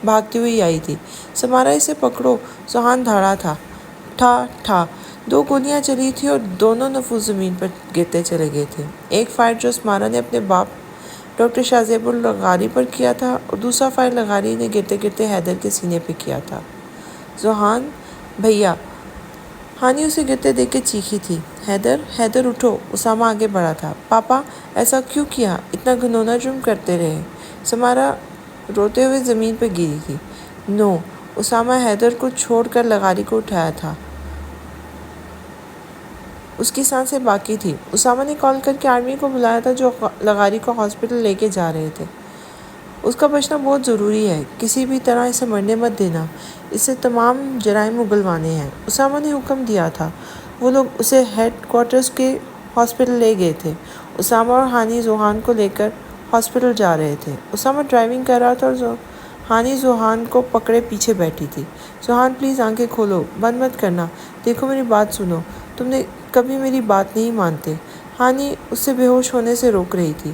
بھاگتی ہوئی آئی تھی۔ سمارا، اسے پکڑو۔ ذوحان دھاڑا تھا۔ ٹھا، دو گولیاں چلی تھیں اور دونوں نفوذ زمین پر گرتے چلے گئے تھے۔ ایک فائر جو سمارا نے اپنے باپ ڈاکٹر شاہ زیب لغاری پر کیا تھا اور دوسرا فائر لغاری نے گرتے گرتے حیدر کے سینے پہ کیا تھا۔ ذوحان، بھیا، ہانی اسے گرتے دیکھ کے چیخی تھی۔ حیدر اٹھو۔ اسامہ آگے بڑھا تھا۔ پاپا، ایسا کیوں کیا؟ اتنا گھنونا جرم کرتے رہے۔ سمارا روتے ہوئے زمین پہ گری تھی۔ نو، اسامہ حیدر کو چھوڑ کر لغاری کو اٹھایا تھا۔ اس کی سانسیں باقی تھیں۔ اسامہ نے کال کر کے آرمی کو بلایا تھا جو لغاری کو ہاسپٹل لے کے جا رہے تھے۔ اس کا بچنا بہت ضروری ہے، کسی بھی طرح اسے مرنے مت دینا، اس سے تمام جرائم اگلوانے ہیں۔ اسامہ نے حکم دیا تھا۔ وہ لوگ اسے ہیڈ کوارٹرز کے ہاسپٹل لے گئے تھے۔ اسامہ اور ہانی ذوحان کو لے کر ہاسپٹل جا رہے تھے۔ اسامہ ڈرائیونگ کر رہا تھا اور ہانی ذوحان کو پکڑے پیچھے بیٹھی تھی۔ ذوحان، پلیز آنکھیں کھولو، بند مت کرنا، دیکھو میری بات سنو، تم نے کبھی میری بات نہیں مانتے۔ ہانی اس سے بے ہوش ہونے سے روک رہی تھی۔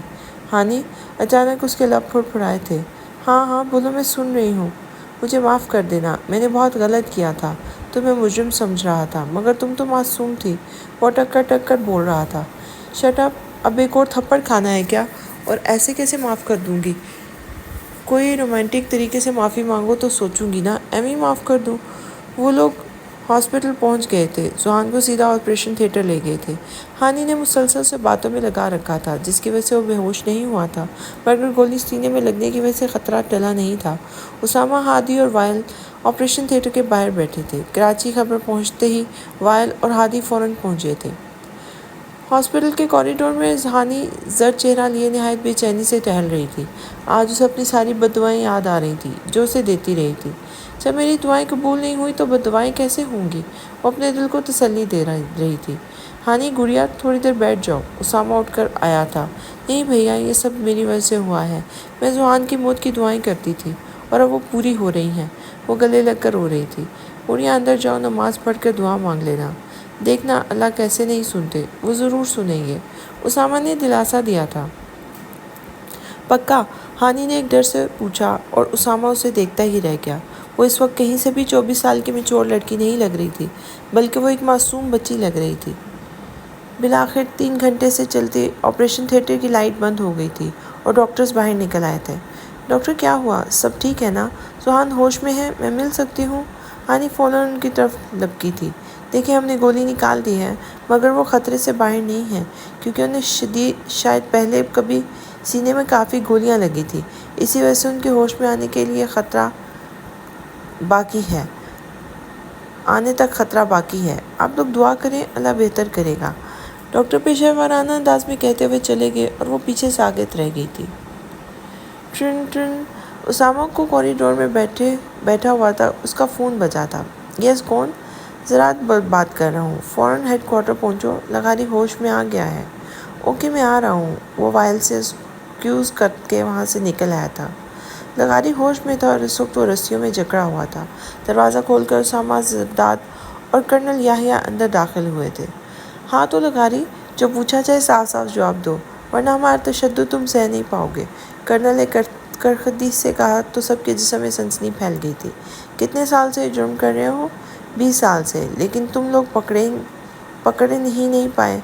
ہانی، اچانک اس کے لب پھڑپھڑائے تھے۔ ہاں، بولو، میں سن رہی ہوں۔ مجھے معاف کر دینا، میں نے بہت غلط کیا تھا، تمہیں مجرم سمجھ رہا تھا، مگر تم تو معصوم تھی۔ وہ ٹک کر بول رہا تھا۔ شٹ اپ، اب ایک اور تھپڑ کھانا ہے کیا؟ اور ایسے کیسے معاف کر دوں گی؟ کوئی رومانٹک طریقے سے معافی مانگو تو سوچوں گی نا، ایویں معاف کر دوں؟ وہ لوگ ہاسپٹل پہنچ گئے تھے۔ ذوحان کو سیدھا آپریشن تھیٹر لے گئے تھے۔ ہانی نے مسلسل سے باتوں میں لگا رکھا تھا جس کی وجہ سے وہ بے ہوش نہیں ہوا تھا، مگر گولی سینے میں لگنے کی وجہ سے خطرہ ٹلا نہیں تھا۔ اسامہ، ہادی اور وائل آپریشن تھیٹر کے باہر بیٹھے تھے۔ کراچی خبر پہنچتے ہی وائل اور ہادی فوراً پہنچے تھے۔ ہاسپٹل کے کوریڈور میں ہانی زرد چہرہ لیے نہایت بے چینی سے ٹہل رہی تھی۔ آج اسے اپنی ساری بددعائیں یاد آ رہی تھیں جو اسے دیتی رہی تھی۔ جب میری دعائیں قبول نہیں ہوئی تو بددعائیں کیسے ہوں گی؟ وہ اپنے دل کو تسلی دے رہی تھی۔ ہانی گڑیا، تھوڑی دیر بیٹھ جاؤ۔ اسامہ اٹھ کر آیا تھا۔ نہیں بھیا، یہ سب میری وجہ سے ہوا ہے۔ میں ذوحان کی موت کی دعائیں کرتی تھی اور اب وہ پوری ہو رہی ہیں۔ وہ گلے لگ کر رو رہی تھی۔ گڑیا اندر جاؤ، نماز پڑھ کر دعا مانگ لینا۔ دیکھنا اللہ کیسے نہیں سنتے، وہ ضرور سنیں گے، اسامہ نے دلاسا دیا تھا۔ پکا؟ ہانی نے ایک ڈر سے پوچھا اور اسامہ اسے دیکھتا ہی رہ گیا۔ وہ اس وقت کہیں سے بھی 24 سال کی میچور لڑکی نہیں لگ رہی تھی، بلکہ وہ ایک معصوم بچی لگ رہی تھی۔ بالآخر 3 گھنٹے سے چلتے آپریشن تھیٹر کی لائٹ بند ہو گئی تھی اور ڈاکٹرز باہر نکل آئے تھے۔ ڈاکٹر کیا ہوا؟ سب ٹھیک ہے نا؟ ذوحان ہوش میں ہے، میں مل سکتی ہوں؟ ہانی فوراً ان کی طرف لپکی تھی۔ دیکھیں، ہم نے گولی نکال دی ہے، مگر وہ خطرے سے باہر نہیں ہیں کیونکہ انہیں شاید پہلے کبھی سینے میں کافی گولیاں لگی تھیں، اسی وجہ سے ان کے ہوش میں آنے تک خطرہ باقی ہے۔ آپ لوگ دعا کریں، اللہ بہتر کرے گا، ڈاکٹر پیشہ ورانہ انداز میں کہتے ہوئے چلے گئے اور وہ پیچھے ساکت رہ گئی تھی۔ ٹرن ٹرن، اسامہ کو کوریڈور میں بیٹھا ہوا تھا، اس کا فون بجا تھا۔ یس، کون؟ زراعت بات کر رہا ہوں، فوراً ہیڈ کوارٹر پہنچو، لغاری ہوش میں آ گیا ہے۔ اوکے، میں آ رہا ہوں۔ وہ وائل سے ایکسکیوز کر کے وہاں سے نکل آیا تھا۔ لغاری ہوش میں تھا اور اس وقت وہ رسیوں میں جکڑا ہوا تھا۔ دروازہ کھول کر اسامہ، زرداد اور کرنل یحییٰ اندر داخل ہوئے تھے۔ ہاں تو لغاری، جو پوچھا جائے صاف صاف جواب دو، ورنہ ہمارا تشدد تم سہ نہیں پاؤ گے، کرنل نے کرخدی سے کہا تو سب کے جسم میں سنسنی پھیل گئی تھی۔ کتنے سال سے یہ جرم کر رہے ہو؟ 20 سال سے، لیکن تم لوگ پکڑے نہیں پائے۔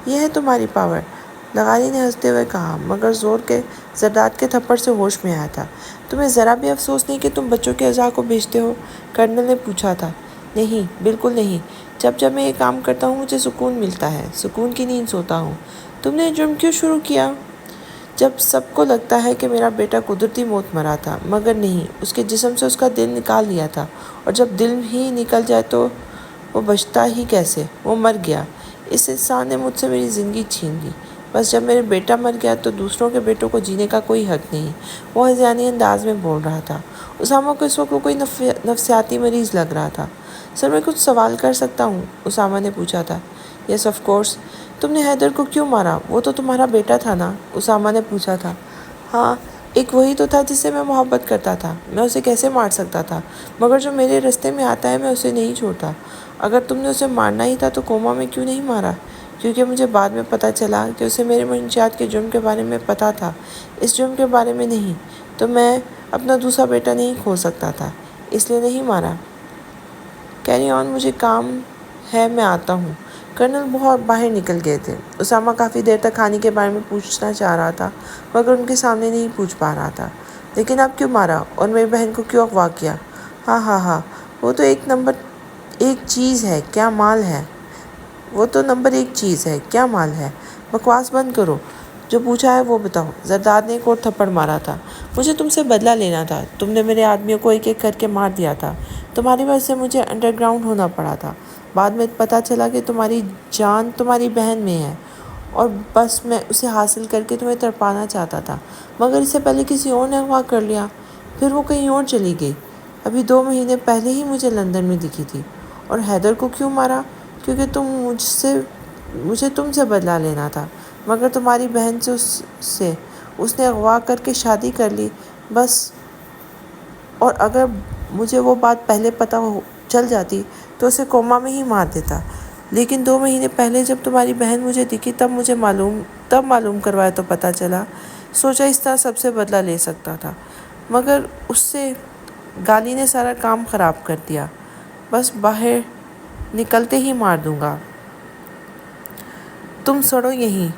یہ ہے تمہاری پاور، لغاری نے ہنستے ہوئے کہا، مگر زور کے زرداد کے تھپڑ سے ہوش میں آیا تھا۔ تمہیں ذرا بھی افسوس نہیں کہ تم بچوں کے اعضاء کو بیچتے ہو؟ کرنل نے پوچھا تھا۔ نہیں، بالکل نہیں، جب میں یہ کام کرتا ہوں مجھے سکون ملتا ہے، سکون کی نیند سوتا ہوں۔ تم نے یہ جرم کیوں شروع کیا؟ جب سب کو لگتا ہے کہ میرا بیٹا قدرتی موت مرا تھا، مگر نہیں، اس کے جسم سے اس کا دل نکال دیا تھا، اور جب دل ہی نکل جائے تو وہ بچتا ہی کیسے؟ وہ مر گیا۔ اس انسان نے مجھ سے میری زندگی چھین لی۔ بس جب میرا بیٹا مر گیا تو دوسروں کے بیٹوں کو جینے کا کوئی حق نہیں۔ وہ ہذیانی انداز میں بول رہا تھا۔ اسامہ کو اس وقت وہ کوئی نفسیاتی مریض لگ رہا تھا۔ سر، میں کچھ سوال کر سکتا ہوں؟ اسامہ نے پوچھا تھا۔ Yes of course. تم نے حیدر کو کیوں مارا؟ وہ تو تمہارا بیٹا تھا نا؟ اسامہ نے پوچھا تھا۔ ہاں، ایک وہی تو تھا جس سے میں محبت کرتا تھا، میں اسے کیسے مار سکتا تھا؟ مگر جو میرے رستے میں آتا ہے میں اسے نہیں چھوڑتا۔ اگر تم نے اسے مارنا ہی تھا تو کوما میں کیوں نہیں مارا؟ کیونکہ مجھے بعد میں پتہ چلا کہ اسے میرے منشیات کے جرم کے بارے میں پتہ تھا، اس جرم کے بارے میں نہیں، تو میں اپنا دوسرا بیٹا نہیں کھو سکتا تھا، اس لیے نہیں مارا۔ کیری آن، مجھے کام ہے، میں آتا ہوں۔ کرنل بہت باہر نکل گئے تھے۔ اسامہ کافی دیر تک ہانی کے بارے میں پوچھنا چاہ رہا تھا، مگر ان کے سامنے نہیں پوچھ پا رہا تھا۔ لیکن اب کیوں مارا اور میری بہن کو کیوں اغوا کیا؟ ہاں، وہ تو نمبر ایک چیز ہے، کیا مال ہے؟ وہ تو نمبر 1 چیز ہے، کیا مال ہے؟ بکواس بند کرو، جو پوچھا ہے وہ بتاؤ۔ زرداد نے ایک اور تھپڑ مارا تھا۔ مجھے تم سے بدلہ لینا تھا، تم نے میرے آدمیوں کو ایک ایک کر کے مار دیا تھا، تمہاری وجہ سے مجھے انڈر گراؤنڈ ہونا پڑا تھا، بعد میں پتہ چلا کہ تمہاری جان تمہاری بہن میں ہے، اور بس میں اسے حاصل کر کے تمہیں تڑپانا چاہتا تھا، مگر اس سے پہلے کسی اور نے اغوا کر لیا، پھر وہ کہیں اور چلی گئی، ابھی 2 مہینے پہلے ہی مجھے لندن میں دکھی تھی۔ اور حیدر کو کیوں مارا؟ کیونکہ مجھے تم سے بدلہ لینا تھا، مگر تمہاری بہن سے اس نے اغوا کر کے شادی کر لی، بس، اور اگر مجھے وہ بات پہلے پتہ چل جاتی تو اسے کوما میں ہی مار دیتا، لیکن 2 مہینے پہلے جب تمہاری بہن مجھے دکھی تب معلوم کروایا تو پتہ چلا، سوچا اس طرح سب سے بدلہ لے سکتا تھا، مگر اس سے گالی نے سارا کام خراب کر دیا، بس باہر نکلتے ہی مار دوں گا۔ تم سڑو یہیں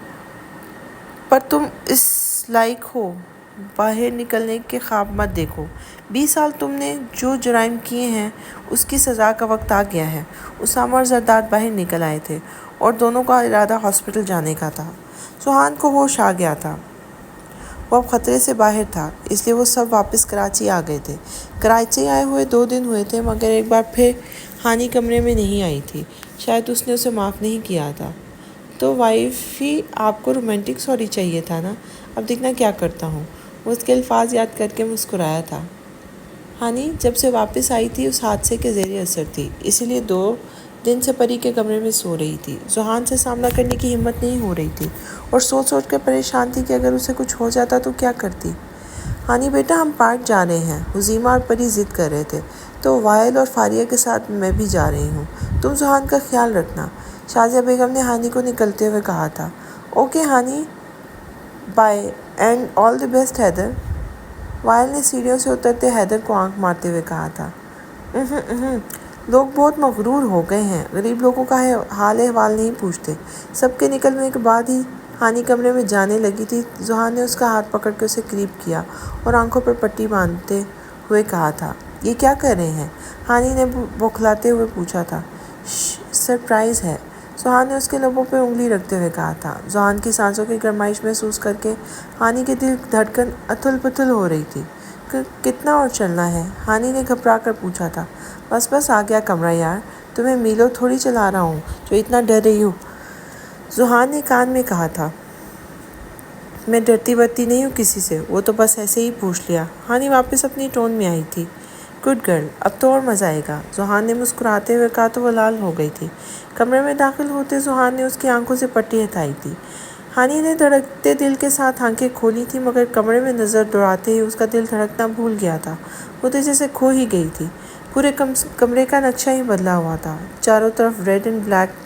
پر، تم اس لائق ہو باہر نکلنے کے خواب مت دیکھو۔ 20 سال تم نے جو جرائم کیے ہیں اس کی سزا کا وقت آ گیا ہے۔ اسامہ اور زرداد باہر نکل آئے تھے اور دونوں کا ارادہ ہاسپٹل جانے کا تھا۔ سہان کو ہوش آ گیا تھا۔ وہ اب خطرے سے باہر تھا، اس لیے وہ سب واپس کراچی آ گئے تھے۔ کراچی آئے ہوئے 2 دن ہوئے تھے، مگر ایک بار پھر ہانی کمرے میں نہیں آئی تھی۔ شاید اس نے اسے معاف نہیں کیا تھا۔ تو وائفی، آپ کو رومانٹک سوری چاہیے تھا نا؟ اب دیکھنا کیا کرتا ہوں۔ وہ اس کے الفاظ یاد کر کے مسکرایا تھا۔ ہانی جب سے واپس آئی تھی اس حادثے کے زیر اثر تھی، اسی لیے 2 دن سے پری کے کمرے میں سو رہی تھی۔ ذوحان سے سامنا کرنے کی ہمت نہیں ہو رہی تھی اور سوچ سوچ کر پریشان تھی کہ اگر اسے کچھ ہو جاتا تو کیا کرتی۔ ہانی بیٹا، ہم پارک جا رہے ہیں۔ حزیمہ اور پری ضد کر رہے تھے۔ تو وائل اور فاریہ کے ساتھ میں بھی جا رہی ہوں۔ تم ذوحان کا خیال رکھنا، شازیہ بیگم نے ہانی کو نکلتے ہوئے کہا تھا۔ Okay honey, bye and all the best Haider, Wael نے سیڑھیوں سے اترتے حیدر کو آنکھ مارتے ہوئے کہا تھا۔ لوگ بہت مغرور ہو گئے ہیں، غریب لوگوں کا حال احوال نہیں پوچھتے۔ سب کے نکلنے کے بعد ہی ہانی کمرے میں جانے لگی تھی۔ ذوحان نے اس کا ہاتھ پکڑ کے اسے قریب کیا اور آنکھوں پر پٹی باندھتے ہوئے کہا تھا۔ یہ کیا کر رہے ہیں؟ ہانی نے بوکھلاتے ہوئے پوچھا تھا۔ سرپرائز ہے، ذوحان نے اس کے لبوں پہ انگلی رکھتے ہوئے کہا تھا۔ ذوحان کی سانسوں کی گرمائش محسوس کر کے ہانی کے دل دھڑکن اتھل پتھل ہو رہی تھی۔ کتنا اور چلنا ہے؟ ہانی نے گھبرا کر پوچھا تھا۔ بس آ گیا کمرہ یار، تمہیں میلوں تھوڑی چلا رہا ہوں جو اتنا ڈر رہی ہو، ذوحان نے کان میں کہا تھا۔ میں ڈرتی ورتی نہیں ہوں کسی سے، وہ تو بس ایسے ہی پوچھ لیا۔ ہانی واپس اپنی ٹون میں آئی تھی۔ گڈ گرل، اب تو اور مزہ آئے گا، ذوحان نے مسکراتے ہوئے کہا تو وہ لال ہو گئی تھی۔ کمرے میں داخل ہوتے ذوحان نے اس کی آنکھوں سے پٹی ہٹائی تھی۔ ہانی نے دھڑکتے دل کے ساتھ آنکھیں کھولی تھیں، مگر کمرے میں نظر دوڑاتے ہی اس کا دل دھڑکنا بھول گیا تھا۔ وہ تو جیسے کھو ہی گئی تھی۔ پورے کمرے کا نقشہ ہی بدلا ہوا تھا۔ چاروں طرف ریڈ اینڈ بلیک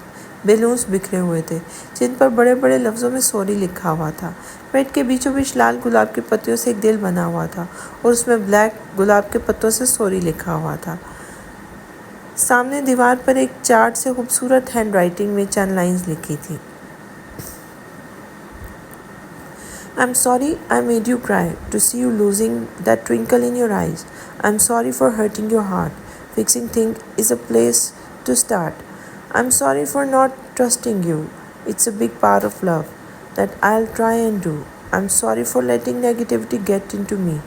بیلونز بکھرے ہوئے تھے جن پر بڑے بڑے لفظوں میں سوری لکھا ہوا تھا۔ بیڈ کے بیچوں بیچ لال گلاب کے پتیوں سے ایک دل بنا ہوا تھا اور اس میں بلیک گلاب کے پتوں سے سوری لکھا ہوا تھا۔ سامنے دیوار پر ایک چارٹ سے خوبصورت ہینڈ رائٹنگ میں چند لائنز لکھی تھیں۔ I'm sorry I made you cry to see you losing that twinkle in your eyes. I'm sorry for hurting your heart. Fixing things is a place to start. I'm sorry for not trusting you. It's a big part of love that I'll try and do. I'm sorry for letting negativity get into me.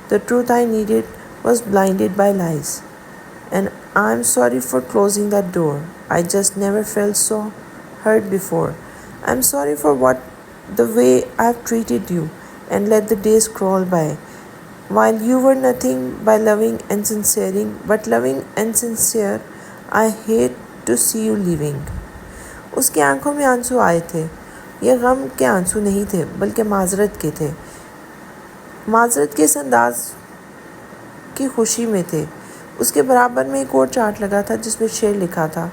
The truth I needed was blinded by lies. And I'm sorry for closing that door. I just never felt so hurt before. I'm sorry for the way I've treated you and let the days crawl by. While you were nothing by loving and sincere, I hate to see you leaving. اس کی آنکھوں میں آنسو آئے تھے۔ یہ غم کے آنسو نہیں تھے بلکہ معذرت کے تھے۔ معذرت کے اس انداز کی خوشی میں تھے۔ اس کے برابر میں ایک اور چارٹ لگا تھا جس میں شعر لکھا تھا۔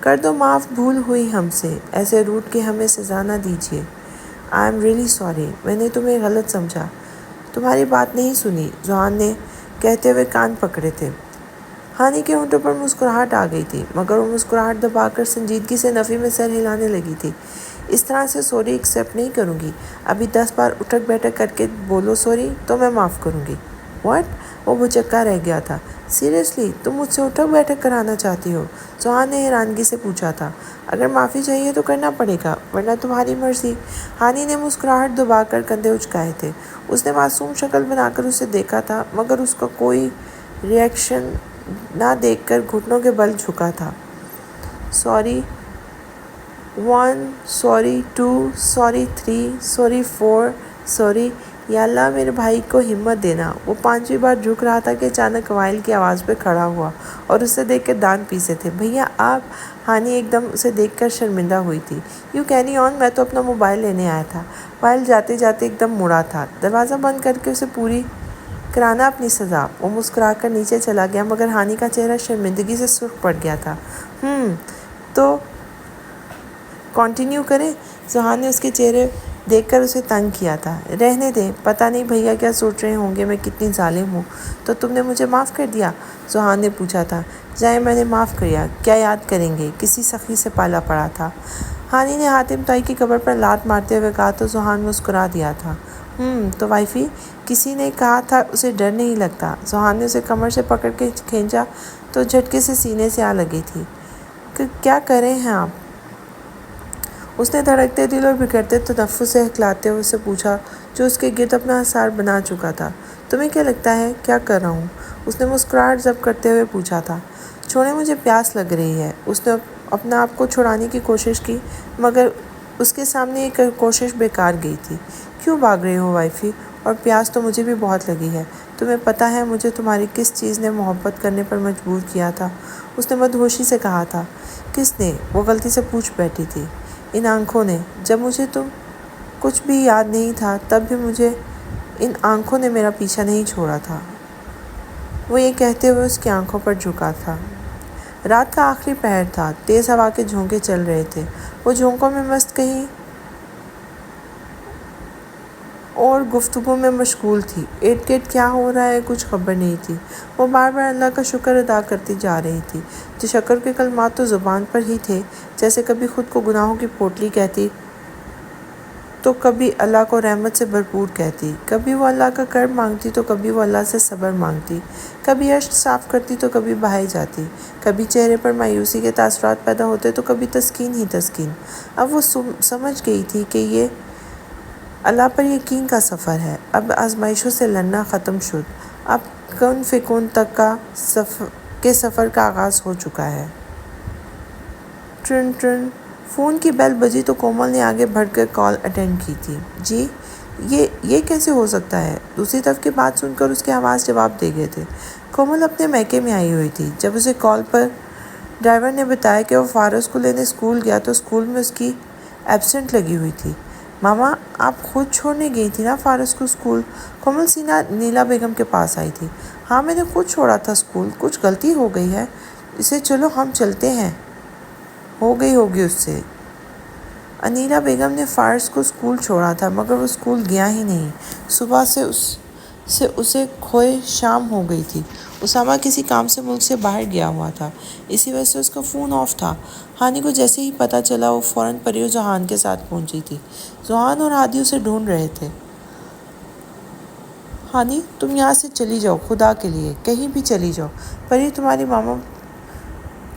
کر دو معاف بھول ہوئی ہم سے، ایسے روٹ کے ہمیں سزا نہ دیجیے۔ آئی ایم ریئلی سوری، میں نے تمہیں غلط سمجھا، تمہاری بات نہیں سنی، ذوحان نے کہتے ہوئے کان پکڑے تھے۔ ہانی کے ہونٹوں پر مسکراہٹ آ گئی تھی، مگر وہ مسکراہٹ دبا کر سنجیدگی سے نفی میں سر ہلانے لگی تھی۔ اس طرح سے سوری ایکسیپٹ نہیں کروں گی، ابھی 10 بار اٹھک بیٹھک کر کے بولو سوری تو میں معاف کروں گی۔ واٹ؟ وہ بھچکا رہ گیا تھا۔ سیریسلی تم مجھ سے اٹھک بیٹھک کرانا چاہتی ہو؟ ذوحان نے حیرانگی سے پوچھا تھا۔ اگر معافی چاہیے تو کرنا پڑے گا، ورنہ تمہاری مرضی۔ ہانی نے مسکراہٹ دبا کر کندھے اچکائے تھے۔ اس نے معصوم شکل بنا کر اسے دیکھا تھا، مگر اس کا کوئی ری ایکشن نہ دیکھ کر گھٹنوں کے بل جھکا تھا۔ Sorry 1، sorry 2، sorry 3، sorry 4، sorry. یا اللہ میرے بھائی کو ہمت دینا۔ وہ 5ویں بار جھک رہا تھا کہ اچانک وائل کی آواز پہ کھڑا ہوا اور اسے دیکھ کر دانت پیسے تھے۔ بھیا آپ؟ ہانی ایک دم اسے دیکھ کر شرمندہ ہوئی تھی۔ یو کیری آن، میں تو اپنا موبائل لینے آیا تھا۔ وائل جاتے جاتے ایک دم مڑا تھا۔ دروازہ بند کر کے اسے پوری کرانا اپنی سزا۔ وہ مسکرا کر نیچے چلا گیا، مگر ہانی کا چہرہ شرمندگی سے سرخ پڑ گیا تھا۔ تو کنٹینیو کریں؟ ذوحان نے اس کے چہرے دیکھ کر اسے تنگ کیا تھا۔ رہنے دیں، پتہ نہیں بھیا کیا سوچ رہے ہوں گے میں کتنی ظالم ہوں۔ تو تم نے مجھے معاف کر دیا؟ ذوحان نے پوچھا تھا۔ جائیں، میں نے معاف کیا، کیا یاد کریں گے، کسی سخی سے پالا پڑا تھا۔ ہانی نے حاتم طائی کی قبر پر لات مارتے ہوئے کہا تو ذوحان مسکرا دیا تھا۔ تو وائفی، کسی نے کہا تھا اسے ڈر نہیں لگتا۔ ذوحان نے اسے کمر سے پکڑ کے کھینچا تو جھٹکے سے سینے سے آ لگی تھی۔ کیا کریں ہیں آپ؟ اس نے دھڑکتے دل اور بکھرتے تنفس سے ہکلاتے ہوئے اسے پوچھا، جو اس کے گرد اپنا حصار بنا چکا تھا۔ تمہیں کیا لگتا ہے کیا کر رہا ہوں؟ اس نے مسکراہٹ ضبط کرتے ہوئے پوچھا تھا۔ چھوڑیں، مجھے پیاس لگ رہی ہے۔ اس نے اپنا آپ کو چھڑانے کی کوشش کی، مگر اس کے سامنے یہ کوشش بیکار گئی تھی۔ کیوں بھاگ رہی ہو وائفی؟ اور پیاس تو مجھے بھی بہت لگی ہے۔ تمہیں پتہ ہے مجھے تمہاری کس چیز نے محبت کرنے پر مجبور کیا تھا؟ اس نے مدہوشی سے کہا تھا۔ کس نے؟ وہ غلطی سے پوچھ بیٹھی تھی۔ ان آنکھوں نے۔ جب مجھے تم کچھ بھی یاد نہیں تھا تب بھی مجھے ان آنکھوں نے میرا پیچھا نہیں چھوڑا تھا۔ وہ یہ کہتے ہوئے اس کی آنکھوں پر جھکا تھا۔ رات کا آخری پہر تھا، تیز ہوا کے جھونکے چل رہے تھے۔ وہ جھونکوں میں مست کہیں اور گفتگو میں مشغول تھی۔ ارد گرد کیا ہو رہا ہے کچھ خبر نہیں تھی۔ وہ بار بار اللہ کا شکر ادا کرتی جا رہی تھی۔ تشکر کے کلمات تو زبان پر ہی تھے، جیسے کبھی خود کو گناہوں کی پوٹلی کہتی تو کبھی اللہ کو رحمت سے بھرپور کہتی۔ کبھی وہ اللہ کا کرب مانگتی تو کبھی وہ اللہ سے صبر مانگتی۔ کبھی اشک صاف کرتی تو کبھی بہائی جاتی۔ کبھی چہرے پر مایوسی کے تاثرات پیدا ہوتے تو کبھی تسکین ہی تسکین۔ اب وہ سمجھ گئی تھی کہ یہ اللہ پر یقین کا سفر ہے۔ اب آزمائشوں سے لڑنا ختم شد۔ اب کن فکون تک کے سفر کا آغاز ہو چکا ہے۔ Turn turn. فون کی بیل بجی تو کومل نے آگے بڑھ کر کال اٹینڈ کی تھی۔ جی، یہ کیسے ہو سکتا ہے؟ دوسری طرف کی بات سن کر اس کے آواز جواب دے گئے تھے۔ کومل اپنے میکے میں آئی ہوئی تھی۔ جب اسے کال پر ڈرائیور نے بتایا کہ وہ فارس کو لینے اسکول گیا تو اسکول میں اس کی ایبسنٹ لگی ہوئی تھی۔ ماما، آپ خود چھوڑنے گئی تھی نا فارس کو اسکول؟ کومل سینا نیلا بیگم کے پاس آئی تھی۔ ہاں، میں نے خود چھوڑا تھا اسکول، کچھ غلطی ہو گئی ہے اسے، چلو ہم چلتے ہیں۔ ہو گئی ہوگی اس سے۔ انیلا بیگم نے فارس کو اسکول چھوڑا تھا مگر وہ اسکول گیا ہی نہیں۔ صبح سے اسے کھوئے شام ہو گئی تھی۔ اسامہ کسی کام سے ملک سے باہر گیا ہوا تھا، اسی وجہ سے اس کا فون آف تھا۔ ہانی کو جیسے ہی پتہ چلا وہ فوراً پری اور ذوحان کے ساتھ پہنچی تھی۔ ذوحان اور ہادی اسے ڈھونڈ رہے تھے۔ ہانی، تم یہاں سے چلی جاؤ، خدا کے لیے کہیں بھی چلی جاؤ۔ پری، تمہاری ماما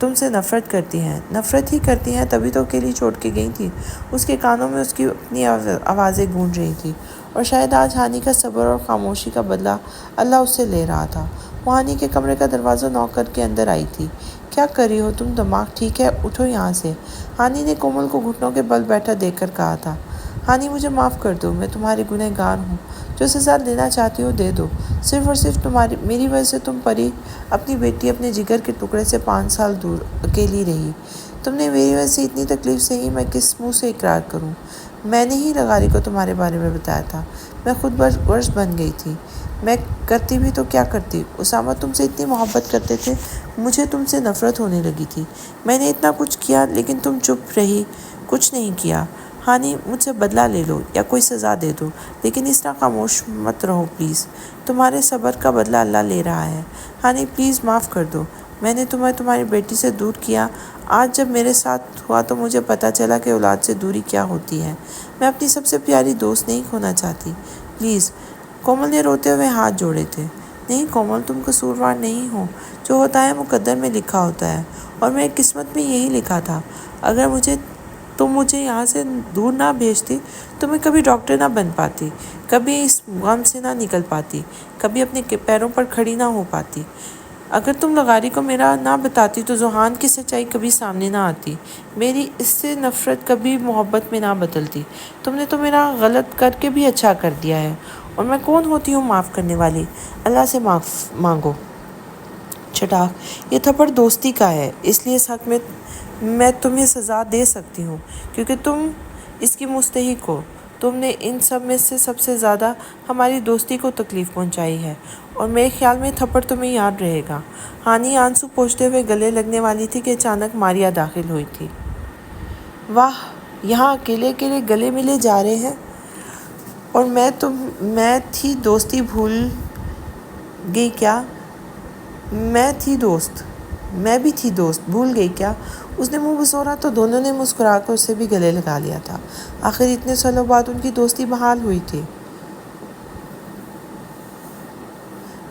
تم سے نفرت کرتی ہیں۔ نفرت ہی کرتی ہیں تبھی تو اکیلی چھوڑ کے گئی تھی۔ اس کے کانوں میں اس کی اپنی آوازیں گونج رہی تھیں، اور شاید آج ہانی کا صبر اور خاموشی کا بدلہ اللہ اس سے لے رہا تھا۔ وہ ہانی کے کمرے کا دروازہ نوک کر کے اندر آئی تھی۔ کیا کر رہی ہو تم؟ دماغ ٹھیک ہے؟ اٹھو یہاں سے۔ ہانی نے کومل کو گھٹنوں کے بل بیٹھا دیکھ کر کہا تھا۔ ہانی، مجھے معاف کر دو، میں تمہاری گنہگار ہوں۔ جو سزا دینا چاہتی ہو دے دو۔ صرف اور صرف میری وجہ سے تم پری، اپنی بیٹی، اپنے جگر کے ٹکڑے سے 5 سال دور اکیلی رہی۔ تم نے میری وجہ سے اتنی تکلیف سہی، میں کس منہ سے اقرار کروں؟ میں نے ہی لغاری کو تمہارے بارے میں بتایا تھا۔ میں خود ورش بن گئی تھی۔ میں کرتی بھی تو کیا کرتی؟ اسامہ تم سے اتنی محبت کرتے تھے، مجھے تم سے نفرت ہونے لگی تھی۔ میں نے اتنا کچھ کیا لیکن تم چپ رہی، کچھ نہیں کیا۔ ہانی، مجھ سے بدلہ لے لو یا کوئی سزا دے دو، لیکن اس طرح خاموش مت رہو پلیز۔ تمہارے صبر کا بدلہ اللہ لے رہا ہے۔ ہانی پلیز معاف کر دو، میں نے تمہیں تمہاری بیٹی سے دور کیا۔ آج جب میرے ساتھ ہوا تو مجھے پتہ چلا کہ اولاد سے دوری کیا ہوتی ہے۔ میں اپنی سب سے پیاری دوست نہیں کھونا چاہتی، پلیز۔ کومل نے روتے ہوئے ہاتھ جوڑے تھے۔ نہیں کومل، تم قصوروار نہیں ہو، جو ہوتا ہے مقدر میں لکھا ہوتا ہے، اور میری قسمت میں یہی لکھا تھا۔ اگر تم مجھے یہاں سے دور نہ بھیجتی تو میں کبھی ڈاکٹر نہ بن پاتی، کبھی اس غم سے نہ نکل پاتی، کبھی اپنے پیروں پر کھڑی نہ ہو پاتی۔ اگر تم لغاری کو میرا نہ بتاتی تو ذوحان کی سچائی کبھی سامنے نہ آتی، میری اس سے نفرت کبھی محبت میں نہ بدلتی۔ تم نے تو میرا غلط کر کے بھی اچھا کر دیا ہے، اور میں کون ہوتی ہوں معاف کرنے والی؟ اللہ سے معاف مانگو۔ چھٹاک، یہ تھپڑ دوستی کا ہے، اس لیے اس حق میں تمہیں سزا دے سکتی ہوں کیونکہ تم اس کی مستحق ہو۔ تم نے ان سب میں سے سب سے زیادہ ہماری دوستی کو تکلیف پہنچائی ہے، اور میرے خیال میں تھپڑ تمہیں یاد رہے گا۔ ہانی آنسو پوچھتے ہوئے گلے لگنے والی تھی کہ اچانک ماریا داخل ہوئی تھی۔ واہ، یہاں اکیلے اکیلے گلے ملے جا رہے ہیں، اور میں تھی دوستی بھول گئی کیا؟ میں بھی تھی دوست، بھول گئی کیا؟ اس نے منہ بسورا تو دونوں نے مسکرا کر اسے بھی گلے لگا لیا تھا۔ آخر اتنے سالوں بعد ان کی دوستی بحال ہوئی تھی۔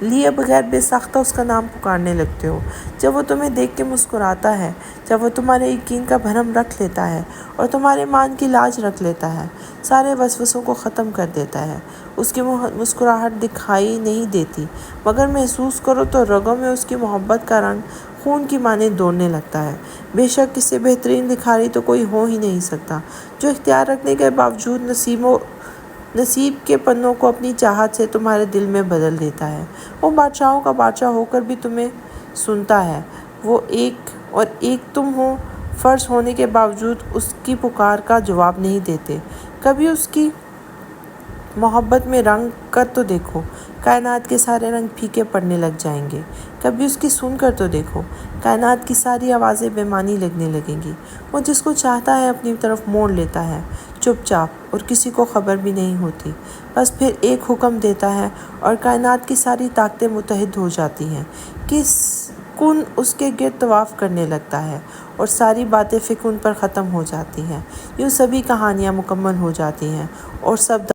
لیے بغیر بے ساختہ اس کا نام پکارنے لگتے ہو۔ جب وہ تمہیں دیکھ کے مسکراتا ہے، جب وہ تمہارے یقین کا بھرم رکھ لیتا ہے اور تمہارے مان کی لاج رکھ لیتا ہے، سارے وسوسوں کو ختم کر دیتا ہے۔ اس کی مسکراہٹ دکھائی نہیں دیتی، مگر محسوس کرو تو رگوں میں اس کی محبت کا رنگ خون کی مانند دوڑنے لگتا ہے۔ بے شک اس سے بہترین بھکاری تو کوئی ہو ہی نہیں سکتا، جو اختیار رکھنے کے باوجود نصیب کے پنوں کو اپنی چاہت سے تمہارے دل میں بدل دیتا ہے۔ وہ بادشاہوں کا بادشاہ ہو کر بھی تمہیں سنتا ہے، وہ ایک اور ایک تم ہو، فرض ہونے کے باوجود اس کی پکار کا جواب نہیں دیتے۔ کبھی اس کی محبت میں رنگ کر تو دیکھو، کائنات کے سارے رنگ پھیکے پڑنے لگ جائیں گے۔ کبھی اس کی سن کر تو دیکھو، کائنات کی ساری آوازیں بے معنی لگنے لگیں گی۔ وہ جس کو چاہتا ہے اپنی طرف موڑ لیتا ہے، چپ چاپ، اور کسی کو خبر بھی نہیں ہوتی۔ بس پھر ایک حکم دیتا ہے اور کائنات کی ساری طاقتیں متحد ہو جاتی ہیں۔ کن اس کے گرد طواف کرنے لگتا ہے اور ساری باتیں فکر ان پر ختم ہو جاتی ہیں۔ یوں سبھی کہانیاں مکمل ہو جاتی ہیں اور سب